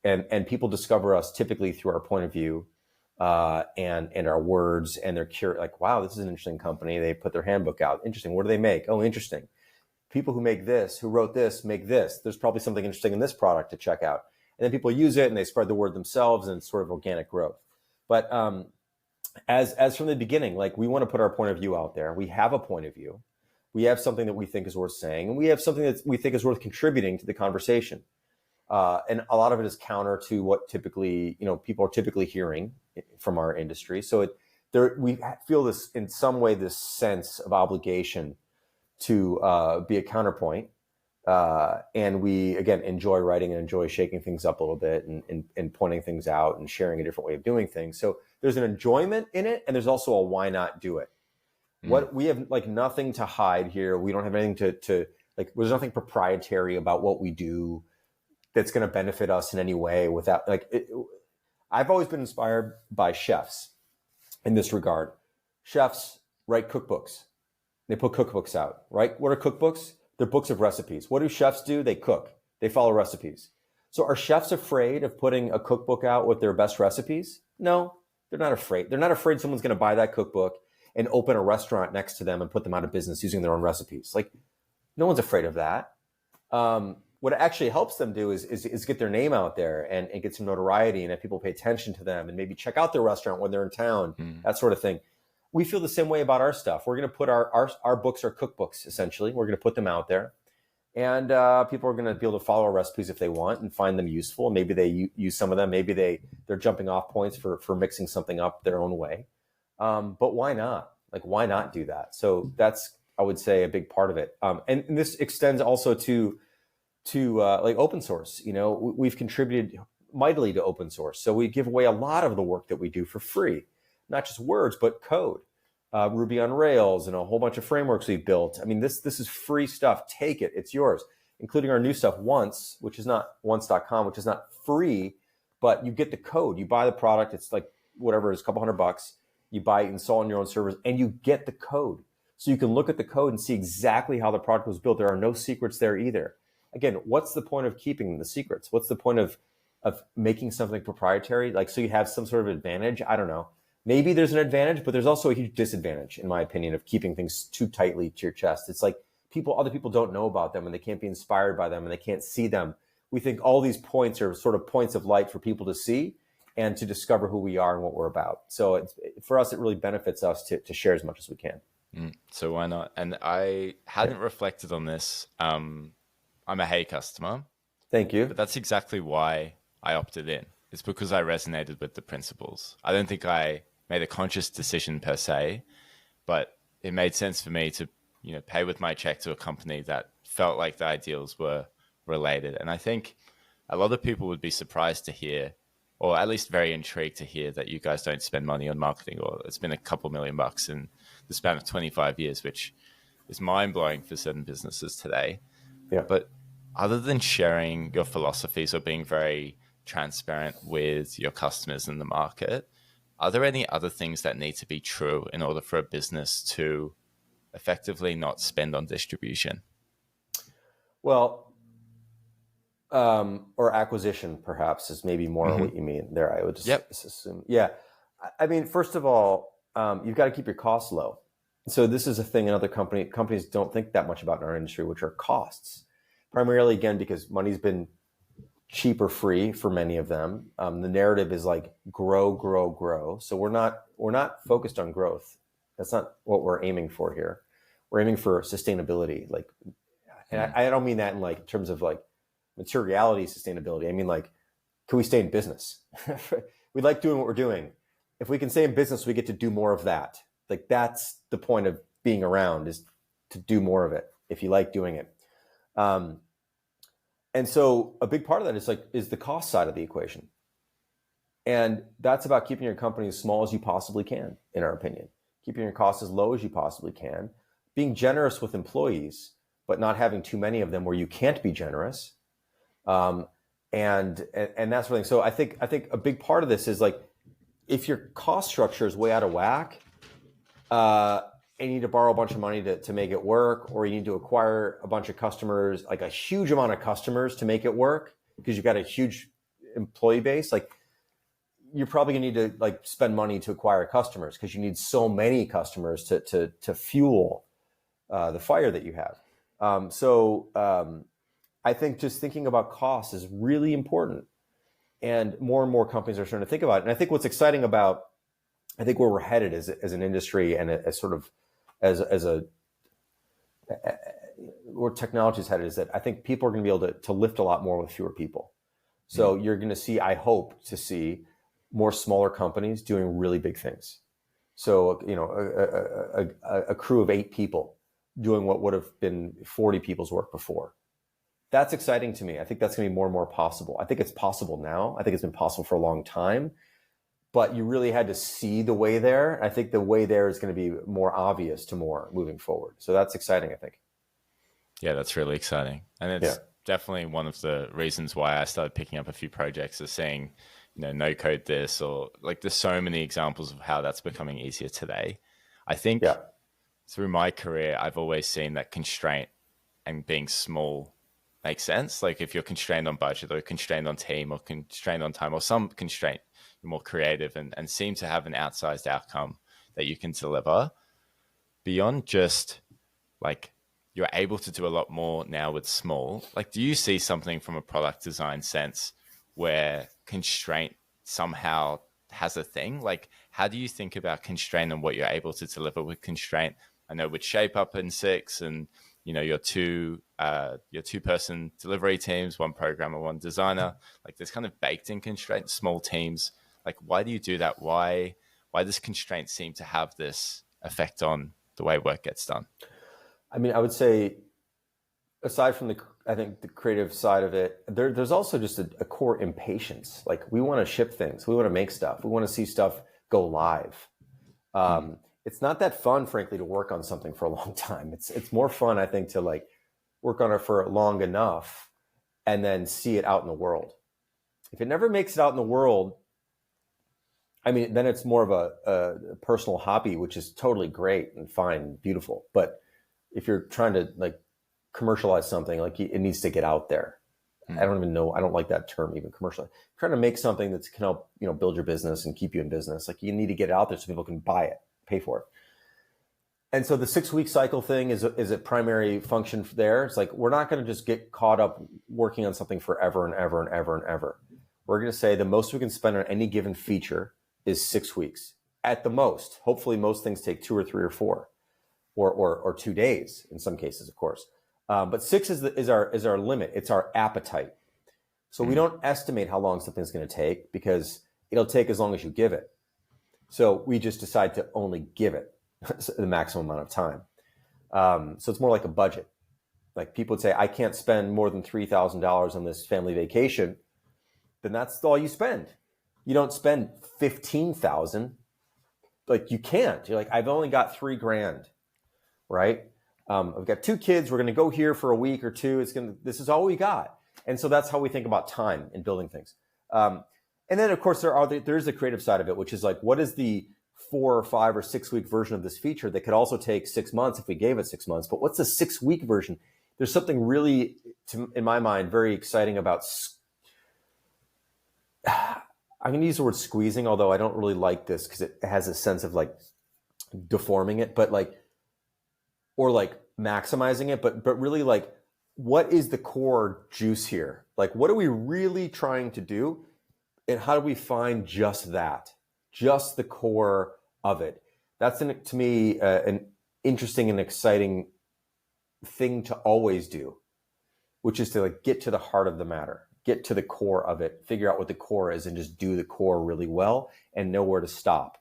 and people discover us typically through our point of view and our words, and they're curious, like, wow, this is an interesting company. They put their handbook out. Interesting. What do they make? Oh, interesting. People who make this, who wrote this, make this. There's probably something interesting in this product to check out. And then people use it and they spread the word themselves, and it's sort of organic growth. But as from the beginning, like, we want to put our point of view out there. We have a point of view. We have something that we think is worth saying, and we have something that we think is worth contributing to the conversation. And a lot of it is counter to what typically, people are typically hearing from our industry. So we feel this, in some way, this sense of obligation to be a counterpoint. And we, again, enjoy writing and enjoy shaking things up a little bit and pointing things out and sharing a different way of doing things. So there's an enjoyment in it, and there's also a why not do it. What we have, like, nothing to hide here. We don't have anything to like, there's nothing proprietary about what we do that's going to benefit us in any way without, like, I've always been inspired by chefs in this regard. Chefs write cookbooks. They put cookbooks out, right? What are cookbooks? They're books of recipes. What do chefs do? They cook. They follow recipes. So are chefs afraid of putting a cookbook out with their best recipes? No, they're not afraid. They're not afraid someone's going to buy that cookbook and open a restaurant next to them and put them out of business using their own recipes. Like, no one's afraid of that. What it actually helps them do is get their name out there and get some notoriety, and have people pay attention to them and maybe check out their restaurant when they're in town, that sort of thing. We feel the same way about our stuff. We're going to put our books, our cookbooks, essentially. We're going to put them out there. And people are going to be able to follow our recipes if they want and find them useful. Maybe they use some of them. Maybe they're jumping off points for mixing something up their own way. But why not? Like, why not do that? So that's, I would say, a big part of it. And this extends also to like open source. We've contributed mightily to open source. So we give away a lot of the work that we do for free, not just words, but code. Ruby on Rails and a whole bunch of frameworks we've built. I mean, this is free stuff. Take it. It's yours, including our new stuff, Once, which is not once.com, which is not free, but you get the code. You buy the product. It's like whatever, it's a couple $100. You buy it, install on your own servers, and you get the code. So you can look at the code and see exactly how the product was built. There are no secrets there either. Again, what's the point of keeping the secrets? What's the point of making something proprietary? Like, so you have some sort of advantage? I don't know. Maybe there's an advantage, but there's also a huge disadvantage, in my opinion, of keeping things too tightly to your chest. It's like other people don't know about them and they can't be inspired by them and they can't see them. We think all these points are sort of points of light for people to see and to discover who we are and what we're about. So for us, it really benefits us to share as much as we can. So why not? And I hadn't reflected on this. I'm a Hey customer. Thank you. But that's exactly why I opted in. It's because I resonated with the principles. I don't think I made a conscious decision per se, but it made sense for me to, pay with my check to a company that felt like the ideals were related. And I think a lot of people would be surprised to hear, or at least very intrigued to hear, that you guys don't spend money on marketing, or it's been a couple $1 million in the span of 25 years, which is mind-blowing for certain businesses today. Yeah. But other than sharing your philosophies or being very transparent with your customers in the market, are there any other things that need to be true in order for a business to effectively not spend on distribution? Well, or acquisition, perhaps, is maybe more what you mean there. I would just assume. Yeah. I mean, first of all, you've got to keep your costs low. So this is a thing in other companies don't think that much about in our industry, which are costs. Primarily, again, because money's been cheap or free for many of them. The narrative is like grow, grow, grow. So we're not focused on growth. That's not what we're aiming for here. We're aiming for sustainability. And I don't mean that in like terms of like materiality sustainability. I mean, like, can we stay in business? We like doing what we're doing. If we can stay in business, we get to do more of that. Like, that's the point of being around, is to do more of it if you like doing it. And so a big part of that is the cost side of the equation. And that's about keeping your company as small as you possibly can, in our opinion. Keeping your costs as low as you possibly can. Being generous with employees, but not having too many of them where you can't be generous. And that sort of thing. So I think a big part of this is like, if your cost structure is way out of whack, and you need to borrow a bunch of money to make it work, or you need to acquire a bunch of customers, like a huge amount of customers to make it work because you've got a huge employee base, like, you're probably gonna need to like spend money to acquire customers because you need so many customers to fuel the fire that you have. I think just thinking about costs is really important, and more companies are starting to think about it. And I think what's exciting about, I think where we're headed as an industry and as sort of where technology is headed, is that I think people are going to be able to lift a lot more with fewer people. So you're going to see, I hope to see, more smaller companies doing really big things. So, a crew of 8 people doing what would have been 40 people's work before. That's exciting to me. I think that's going to be more and more possible. I think it's possible now. I think it's been possible for a long time, but you really had to see the way there. I think the way there is going to be more obvious to more moving forward. So that's exciting, I think. Yeah, that's really exciting. And it's definitely one of the reasons why I started picking up a few projects, is seeing, no code this, or like, there's so many examples of how that's becoming easier today. I think through my career, I've always seen that constraint and being small makes sense. Like, if you're constrained on budget, or constrained on team, or constrained on time, or some constraint, you're more creative and seem to have an outsized outcome that you can deliver beyond just like, you're able to do a lot more now with small. Like, do you see something from a product design sense where constraint somehow has a thing? Like, how do you think about constraint and what you're able to deliver with constraint? I know with Shape Up and 6 and your two person delivery teams, one programmer, one designer. Like there's kind of baked in constraints, small teams. Like why do you do that? Why does constraint seem to have this effect on the way work gets done? I mean, I would say, aside from I think the creative side of it, there's also just a core impatience. Like we want to ship things, we want to make stuff, we want to see stuff go live. It's not that fun, frankly, to work on something for a long time. It's more fun, I think, to like work on it for long enough and then see it out in the world. If it never makes it out in the world, I mean, then it's more of a personal hobby, which is totally great and fine and beautiful. But if you're trying to like commercialize something, like it needs to get out there. I don't even know. I don't like that term, even commercially. Trying to make something that can help, build your business and keep you in business. Like you need to get it out there so people can buy it, pay for it. And so the 6-week cycle thing is a primary function there. It's like, we're not going to just get caught up working on something forever and ever and ever and ever. We're going to say the most we can spend on any given feature is 6 weeks at the most. Hopefully most things take 2 or 3 or 4 or 2 days in some cases, of course. But 6 is our limit. It's our appetite. So we don't estimate how long something's going to take because it'll take as long as you give it. So we just decide to only give it the maximum amount of time. So it's more like a budget. Like people would say, I can't spend more than $3,000 on this family vacation. Then that's all you spend. You don't spend 15,000. Like you can't. You're like, I've only got $3,000, right? I've got 2 kids. We're going to go here for a week or 2. This is all we got. And so that's how we think about time in building things. And then of course there is the creative side of it, which is like, what is the 4 or 5 or 6 week version of this feature that could also take 6 months if we gave it 6 months, but what's the 6 week version? There's something really, in my mind, very exciting about, I'm going to use the word squeezing, although I don't really like this because it has a sense of like deforming it, but like, or like maximizing it, but really like, what is the core juice here? Like, what are we really trying to do? And how do we find just that, just the core of it? That's to me an interesting and exciting thing to always do, which is to like get to the heart of the matter, get to the core of it, figure out what the core is and just do the core really well and know where to stop.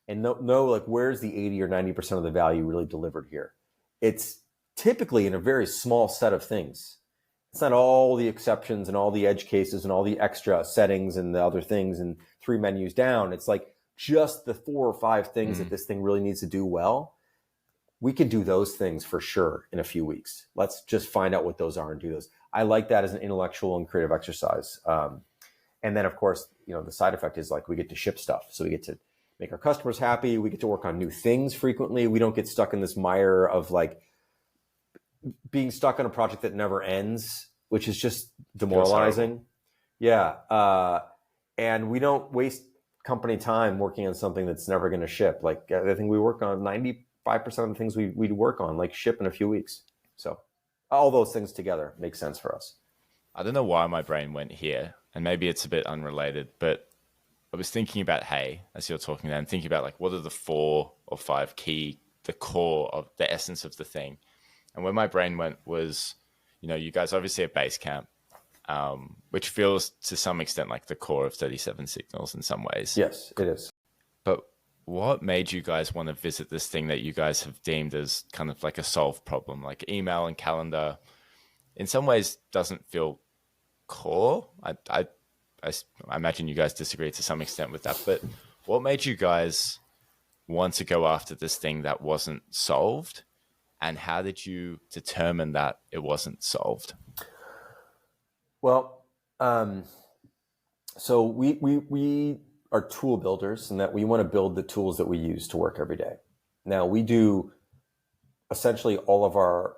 And know like where's the 80 or 90% of the value really delivered here. It's typically in a very small set of things. It's not all the exceptions and all the edge cases and all the extra settings and the other things and 3 menus down. It's like just the 4 or 5 things that this thing really needs to do well. We can do those things for sure in a few weeks. Let's just find out what those are and do those. I like that as an intellectual and creative exercise. And then of course, the side effect is like we get to ship stuff. So we get to make our customers happy. We get to work on new things frequently. We don't get stuck in this mire of like being stuck on a project that never ends, which is just demoralizing. Yeah. And we don't waste company time working on something that's never going to ship. Like I think we work on 95% of the things we work on, like ship in a few weeks. So all those things together make sense for us. I don't know why my brain went here, and maybe it's a bit unrelated, but I was thinking about as you're talking there, and thinking about like what are the 4 or 5 key, the core of the essence of the thing. And where my brain went was, you guys obviously at Basecamp, which feels to some extent like the core of 37 Signals in some ways. Yes, it is. But what made you guys want to visit this thing that you guys have deemed as kind of like a solved problem, like email and calendar? In some ways, doesn't feel core. I imagine you guys disagree to some extent with that, but what made you guys want to go after this thing that wasn't solved? And how did you determine that it wasn't solved? Well, so we are tool builders, and that we want to build the tools that we use to work every day. Now we do essentially all of our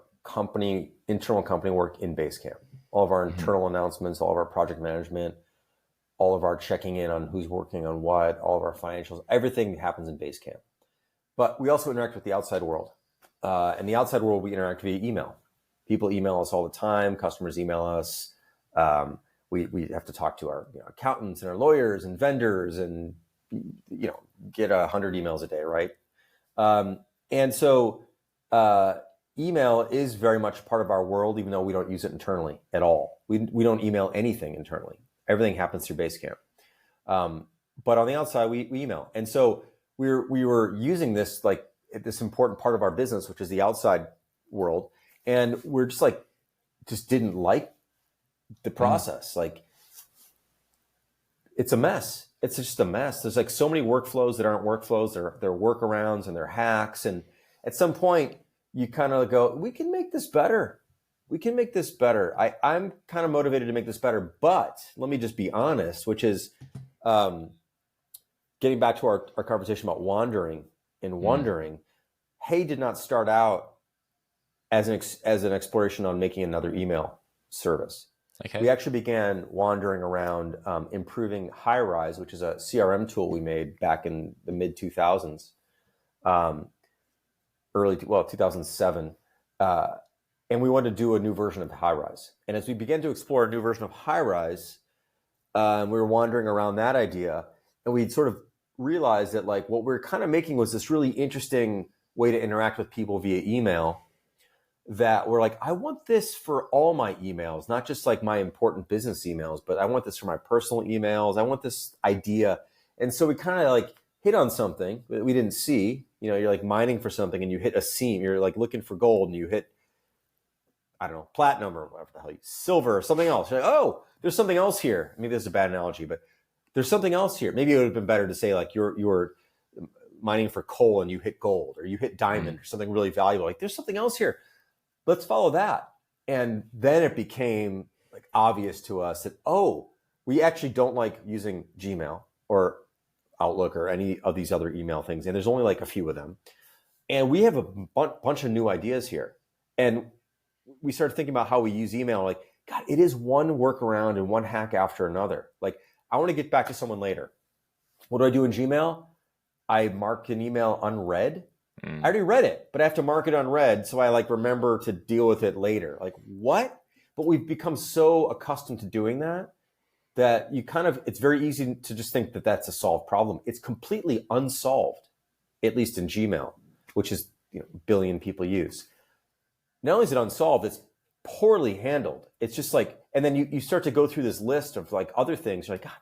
internal company work in Basecamp, all of our internal announcements, all of our project management, all of our checking in on who's working on what, all of our financials, everything happens in Basecamp. But we also interact with the outside world. In the outside world, we interact via email. People email us all the time. Customers email us. We have to talk to our accountants and our lawyers and vendors and get 100 emails a day, right? And so email is very much part of our world, even though we don't use it internally at all. We don't email anything internally. Everything happens through Basecamp. But on the outside, we email. And so we were using this, like this important part of our business, which is the outside world. And we're just didn't like the process. Like, it's a mess. It's just a mess. There's like so many workflows that aren't workflows. They're workarounds and they're hacks. And at some point you kind of go, we can make this better. We can make this better. I'm kind of motivated to make this better, but let me just be honest, which is getting back to our conversation about wandering and wondering. Hey did not start out as an exploration on making another email service. Okay. We actually began wandering around improving Highrise, which is a CRM tool we made back in the mid 2000s, 2007. And we wanted to do a new version of Highrise. And as we began to explore a new version of Highrise, we were wandering around that idea, and we'd sort of realized that like what we're kind of making was this really interesting way to interact with people via email, that we're like, I want this for all my emails, not just like my important business emails, but I want this for my personal emails. I want this idea. And so we kind of like hit on something that we didn't see. You know, you're like mining for something and you hit a seam. You're like looking for gold and you hit, I don't know, platinum or whatever the hell, silver or something else. You're like, oh, there's something else here. Maybe this is a bad analogy, but there's something else here. Maybe it would have been better to say like you're mining for coal and you hit gold, or you hit diamond or something really valuable. Like there's something else here. Let's follow that. And then it became like obvious to us that, oh, we actually don't like using Gmail or Outlook or any of these other email things. And there's only like a few of them. And we have a bunch of new ideas here. And we started thinking about how we use email. Like, God, it is one workaround and one hack after another. Like, I want to get back to someone later. What do I do in Gmail? I mark an email unread. I already read it, but I have to mark it unread, so I like remember to deal with it later. Like, what? But we've become so accustomed to doing that you kind of, it's very easy to just think that that's a solved problem. It's completely unsolved, at least in Gmail, which is, a billion people use. Not only is it unsolved, it's poorly handled. It's just like, and then you start to go through this list of like other things. You're like, God,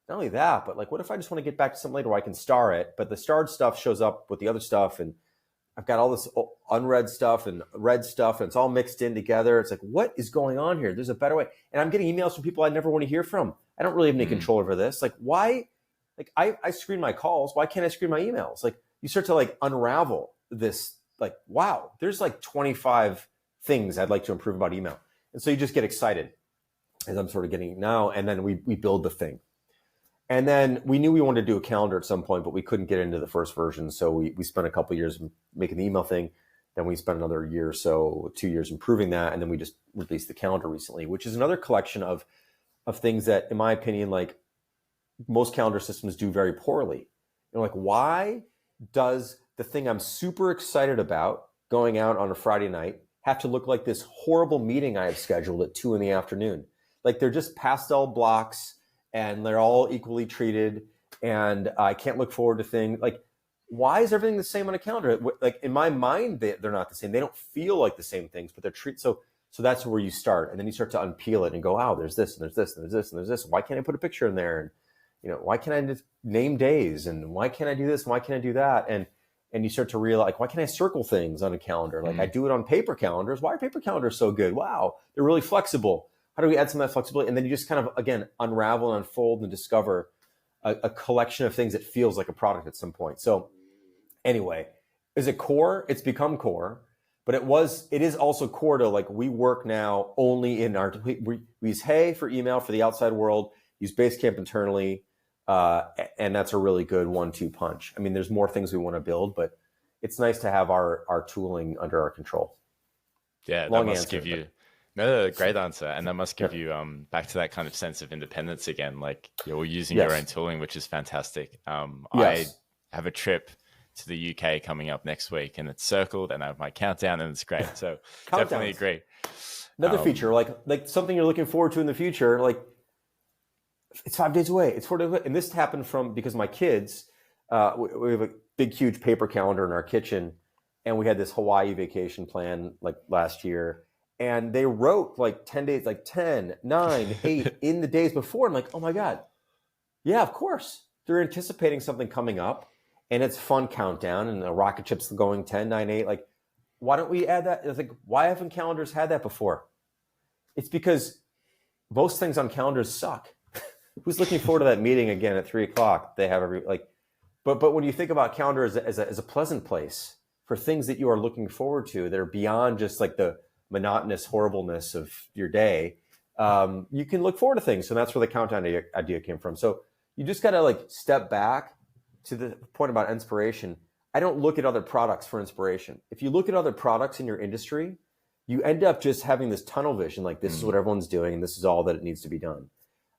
not only that, but like, what if I just want to get back to something later where I can star it, but the starred stuff shows up with the other stuff, and I've got all this unread stuff and read stuff, and it's all mixed in together. It's like, what is going on here? There's a better way. And I'm getting emails from people I never want to hear from. I don't really have any control over this. Like, why? Like, I screen my calls. Why can't I screen my emails? Like, you start to like unravel this, like, wow, there's like 25 things I'd like to improve about email. And so you just get excited, as I'm sort of getting now. And then we build the thing. And then we knew we wanted to do a calendar at some point, but we couldn't get into the first version. So we spent a couple of years making the email thing. Then we spent another year or so, 2 years improving that. And then we just released the calendar recently, which is another collection of things that, in my opinion, like most calendar systems do very poorly. Like, why does the thing I'm super excited about going out on a Friday night have to look like this horrible meeting I have scheduled at 2 p.m? Like, they're just pastel blocks, and they're all equally treated, and I can't look forward to things. Like, why is everything the same on a calendar? Like, in my mind, they're not the same. They don't feel like the same things, but they're treated. So that's where you start. And then you start to unpeel it and go, oh, there's this, and there's this, and there's this, and there's this. Why can't I put a picture in there? And, why can't I just name days? And why can't I do this? And why can't I do that? And you start to realize, like, why can't I circle things on a calendar? Like, I do it on paper calendars. Why are paper calendars so good? Wow, they're really flexible. How do we add some of that flexibility? And then you just kind of, again, unravel and unfold and discover a collection of things that feels like a product at some point. So anyway, is it core? It's become core, but it is also core to, like, we work now only in we use Hey for email for the outside world, use Basecamp internally, and that's a really good 1-2 punch. I mean, there's more things we want to build, but it's nice to have our tooling under our control. Yeah, Long that must answer, give you... No, great answer. And that must give you back to that kind of sense of independence again. Like, you're using your own tooling, which is fantastic. I have a trip to the UK coming up next week, and it's circled, and I have my countdown, and it's great. So definitely agree. Another feature, like something you're looking forward to in the future, like, it's 5 days away. It's 4 days away. And this happened because my kids, we have a big, huge paper calendar in our kitchen. and we had this Hawaii vacation plan like last year, and they wrote like 10 days, like 10, 9, 8 in the days before. I'm like, oh my God. Yeah, of course. They're anticipating something coming up, and it's fun countdown, and the rocket ship's going 10, 9, 8. Like, why don't we add that? It's like, why haven't calendars had that before? It's because most things on calendars suck. Who's looking forward to that meeting again at 3:00? They have but when you think about calendar as a pleasant place for things that you are looking forward to that are beyond just like the monotonous horribleness of your day, you can look forward to things. So that's where the countdown idea came from. So you just got to like step back to the point about inspiration. I don't look at other products for inspiration. If you look at other products in your industry, you end up just having this tunnel vision, like this is what everyone's doing and this is all that it needs to be done.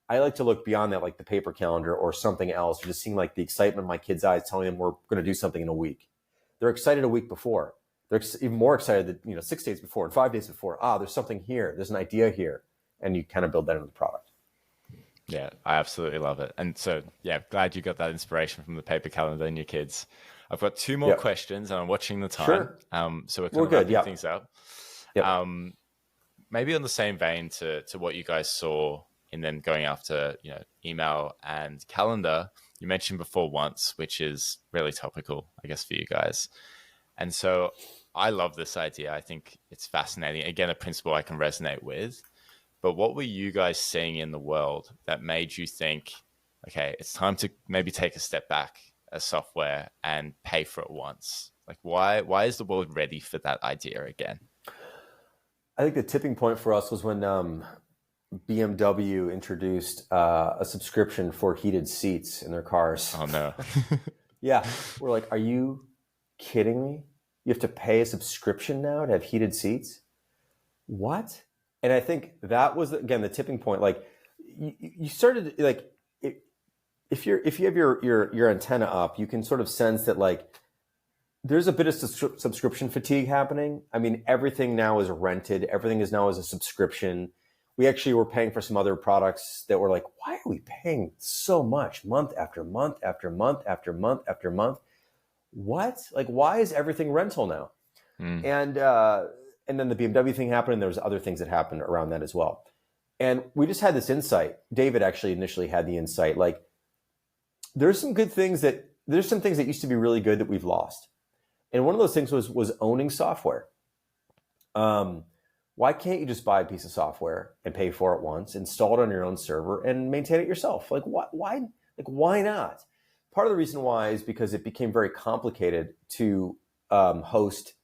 I like to look beyond that, like the paper calendar or something else, or just seeing like the excitement in my kids' eyes telling them we're going to do something in a week. They're excited a week before. They're even more excited that, 6 days before and 5 days before. There's something here. There's an idea here. And you kind of build that into the product. Yeah, I absolutely love it. And so, yeah, glad you got that inspiration from the paper calendar and your kids. I've got two more questions, and I'm watching the time. Sure. So we're kind of wrapping things up. Yep. Maybe on the same vein to what you guys saw in them going after, email and calendar, you mentioned before once, which is really topical, I guess, for you guys. And so I love this idea. I think it's fascinating. Again, a principle I can resonate with. But what were you guys seeing in the world that made you think, okay, it's time to maybe take a step back as software and pay for it once? Like, why is the world ready for that idea again? I think the tipping point for us was when BMW introduced a subscription for heated seats in their cars. Oh, no. Yeah. We're like, are you kidding me? You have to pay a subscription now to have heated seats? What? And I think that was, again, the tipping point. Like, you started, like, if you have your antenna up, you can sort of sense that, like, there's a bit of subscription fatigue happening. I mean, everything now is rented. Everything is now as a subscription. We actually were paying for some other products that were like, why are we paying so much month after month after month after month after month? What? Like, why is everything rental now? And then the BMW thing happened, and there was other things that happened around that as well. And we just had this insight. David actually initially had the insight, like, there's some things that used to be really good that we've lost. And one of those things was owning software. Why can't you just buy a piece of software and pay for it once, install it on your own server, and maintain it yourself? Like, why not? Part of the reason why is because it became very complicated to host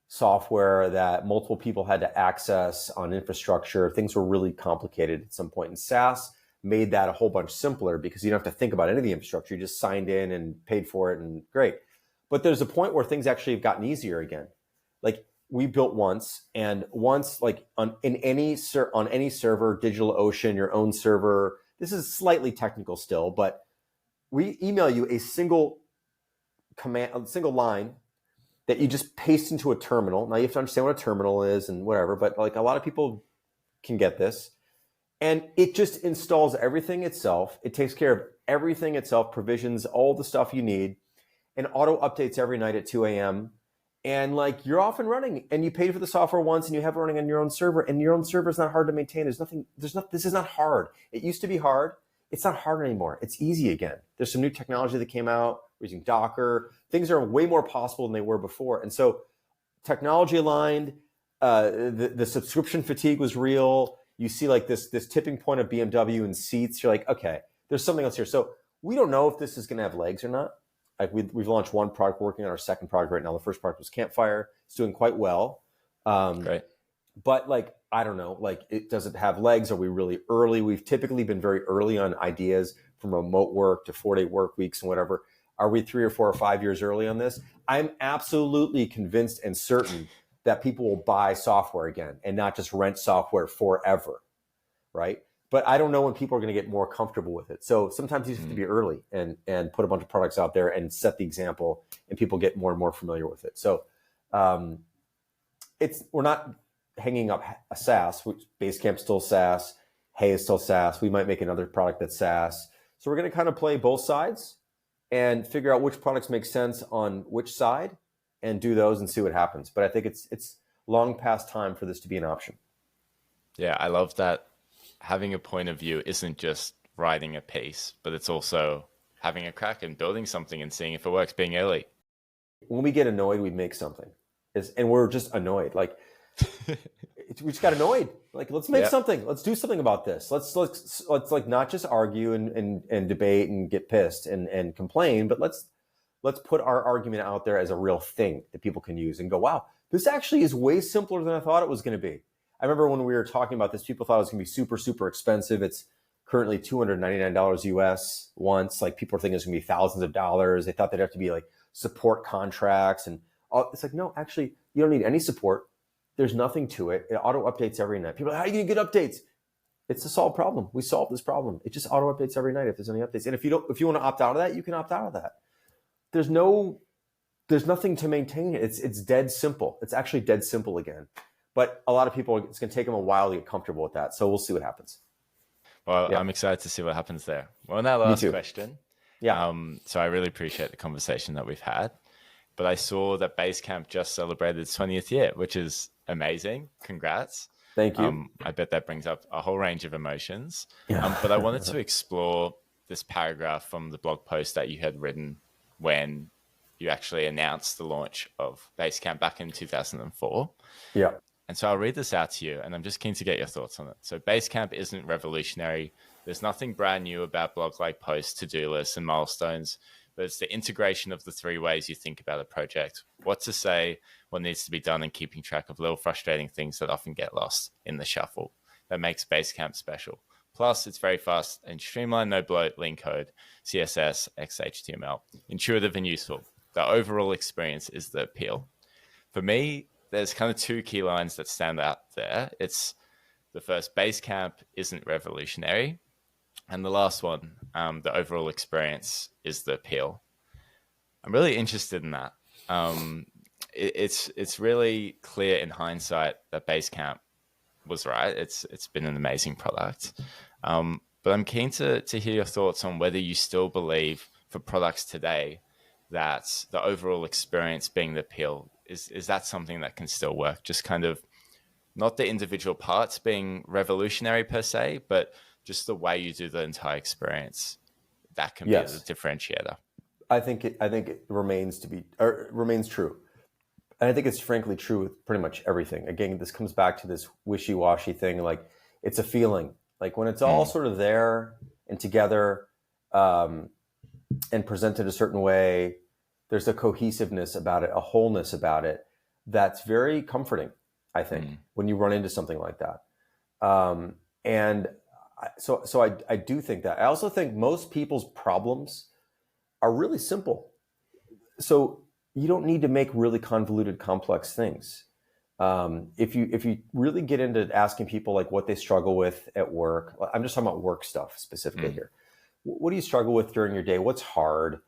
software that multiple people had to access on infrastructure. Things were really complicated at some point. And SaaS made that a whole bunch simpler because you don't have to think about any of the infrastructure. You just signed in and paid for it, and great. But there's a point where things actually have gotten easier again. Like, we built once, like on any server, DigitalOcean, your own server. This is slightly technical still, but we email you a single command, a single line that you just paste into a terminal. Now you have to understand what a terminal is and whatever, but like a lot of people can get this. And it just installs everything itself. It takes care of everything itself, provisions all the stuff you need, and auto updates every night at 2 a.m. And like, you're off and running, and you paid for the software once, and you have it running on your own server, and your own server is not hard to maintain. This is not hard. It used to be hard. It's not hard anymore. It's easy again. There's some new technology that came out. We're using Docker. Things are way more possible than they were before. And so technology aligned, the subscription fatigue was real. You see like this tipping point of BMW and seats. You're like, okay, there's something else here. So we don't know if this is going to have legs or not. Like, we've launched one product, working on our second product right now. The first product was Campfire. It's doing quite well. Great. But like, I don't know, like, does it have legs? Are we really early? We've typically been very early on ideas, from remote work to 4-day work weeks and whatever. Are we 3 or 4 or 5 years early on this? I'm absolutely convinced and certain that people will buy software again and not just rent software forever, right? But I don't know when people are going to get more comfortable with it. So sometimes you have to be early and put a bunch of products out there and set the example, and people get more and more familiar with it. So we're not hanging up a SaaS, which Basecamp's still SaaS, Hey is still SaaS. We might make another product that's SaaS. So we're going to kind of play both sides and figure out which products make sense on which side. and do those and see what happens. But I think it's long past time for this to be an option. Yeah, I love that having a point of view isn't just writing a piece, but it's also having a crack and building something and seeing if it works, being early. When we get annoyed, we make something. And we're just annoyed. Like, we just got annoyed. Like, let's make something. Let's do something about this. Let's like not just argue and debate and get pissed and complain, but let's put our argument out there as a real thing that people can use and go, wow, this actually is way simpler than I thought it was going to be. I remember when we were talking about this, people thought it was going to be super, super expensive. It's currently $299 US once. Like, people are thinking it's going to be thousands of dollars. They thought they'd have to be like support contracts and all. It's like, no, actually, you don't need any support. There's nothing to it. It auto updates every night. People are like, how do you get updates? It's a solved problem. We solved this problem. It just auto updates every night if there's any updates. And if you want to opt out of that, you can opt out of that. There's nothing to maintain it. It's dead simple. It's actually dead simple again. But a lot of people, it's going to take them a while to get comfortable with that. So we'll see what happens. Well, I'm excited to see what happens there. Well, now last question. Yeah. So I really appreciate the conversation that we've had. But I saw that Basecamp just celebrated its 20th year, which is amazing. Congrats. Thank you. I bet that brings up a whole range of emotions. But I wanted to explore this paragraph from the blog post that you had written when you actually announced the launch of Basecamp back in 2004. Yeah. And so I'll read this out to you, and I'm just keen to get your thoughts on it. So Basecamp isn't revolutionary. There's nothing brand new about blog-like posts, to-do lists, and milestones, but it's the integration of the three ways you think about a project: what to say, what needs to be done, and keeping track of little frustrating things that often get lost in the shuffle that makes Basecamp special. Plus, it's very fast and streamlined, no bloat, lean code, CSS, XHTML, intuitive and useful. The overall experience is the appeal. For me, there's kind of two key lines that stand out there. It's the first, Basecamp isn't revolutionary. And the last one, the overall experience is the appeal. I'm really interested in that. It's really clear in hindsight that Basecamp was right. It's been an amazing product. But I'm keen to hear your thoughts on whether you still believe for products today that the overall experience being the appeal, is that something that can still work? Just kind of not the individual parts being revolutionary per se, but just the way you do the entire experience. That can be the differentiator. I think it remains true. And I think it's frankly true with pretty much everything. Again, this comes back to this wishy-washy thing. Like, it's a feeling. Like, when it's all sort of there and together and presented a certain way, there's a cohesiveness about it, a wholeness about it that's very comforting, I think, when you run into something like that. So I do think that. I also think most people's problems are really simple. So you don't need to make really convoluted, complex things. If you really get into asking people like what they struggle with at work, I'm just talking about work stuff specifically here. What do you struggle with during your day? What's hard?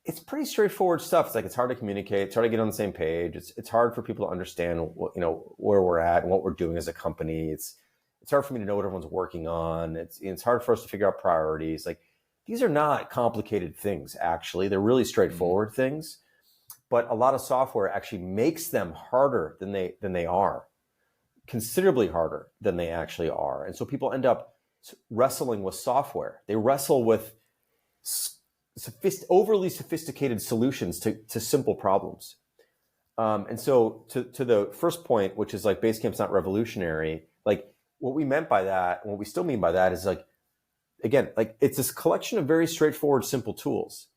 It's pretty straightforward stuff. It's like, it's hard to communicate. It's hard to get on the same page. It's hard for people to understand where we're at and what we're doing as a company. It's hard for me to know what everyone's working on. It's hard for us to figure out priorities. Like, these are not complicated things, actually. They're really straightforward things. But a lot of software actually makes them harder than they are, considerably harder than they actually are. And so people end up wrestling with software. They wrestle with overly sophisticated solutions to simple problems. And so to the first point, which is like Basecamp's not revolutionary, like what we meant by that, and what we still mean by that is like, again, like it's this collection of very straightforward, simple tools,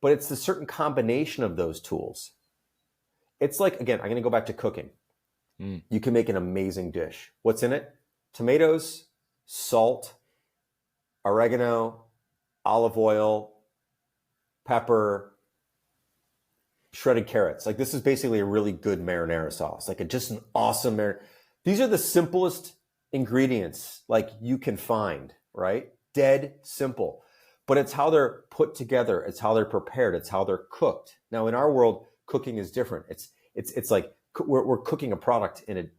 but it's the certain combination of those tools. It's like, again, I'm going to go back to cooking. You can make an amazing dish. What's in it? Tomatoes, salt, oregano, olive oil, pepper, shredded carrots. Like, this is basically a really good marinara sauce, like just an awesome marinara. These are the simplest ingredients like you can find, right? Dead simple. But it's how they're put together. It's how they're prepared. It's how they're cooked. Now, in our world, cooking is different. It's like we're cooking a product in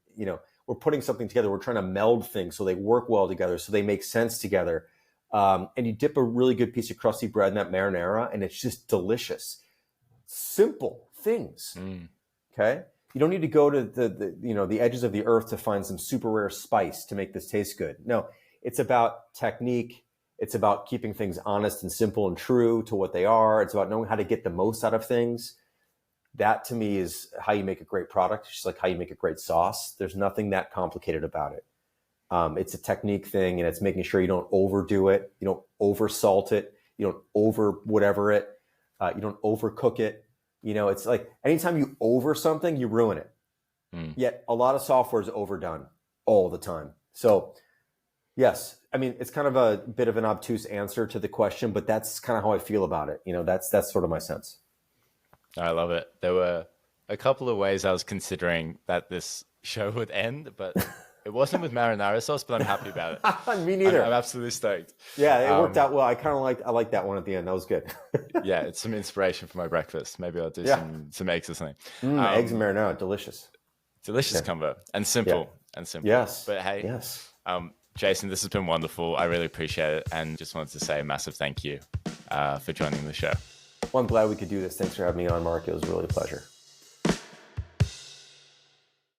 we're putting something together. We're trying to meld things so they work well together, so they make sense together. And you dip a really good piece of crusty bread in that marinara, and it's just delicious. Simple things. Okay. You don't need to go to the edges of the earth to find some super rare spice to make this taste good. No, it's about technique. It's about keeping things honest and simple and true to what they are. It's about knowing how to get the most out of things. That to me is how you make a great product. It's just like how you make a great sauce. There's nothing that complicated about it. It's a technique thing, and it's making sure you don't overdo it. You don't over salt it. You don't over whatever it. You don't overcook it. It's like anytime you over something, you ruin it. Yet a lot of software is overdone all the time. So yes, I mean, it's kind of a bit of an obtuse answer to the question, but that's kind of how I feel about it. That's sort of my sense. I love it. There were a couple of ways I was considering that this show would end, but it wasn't with marinara sauce, but I'm happy about it. Me neither. I'm absolutely stoked. Yeah, it worked out well. I like that one at the end. That was good. Yeah, it's some inspiration for my breakfast. Maybe I'll do some eggs or something. Eggs and marinara, delicious. Delicious combo and simple and simple. Yes. But hey, Jason, this has been wonderful. I really appreciate it, and just wanted to say a massive thank you for joining the show. Well, I'm glad we could do this. Thanks for having me on, Mark. It was really a pleasure.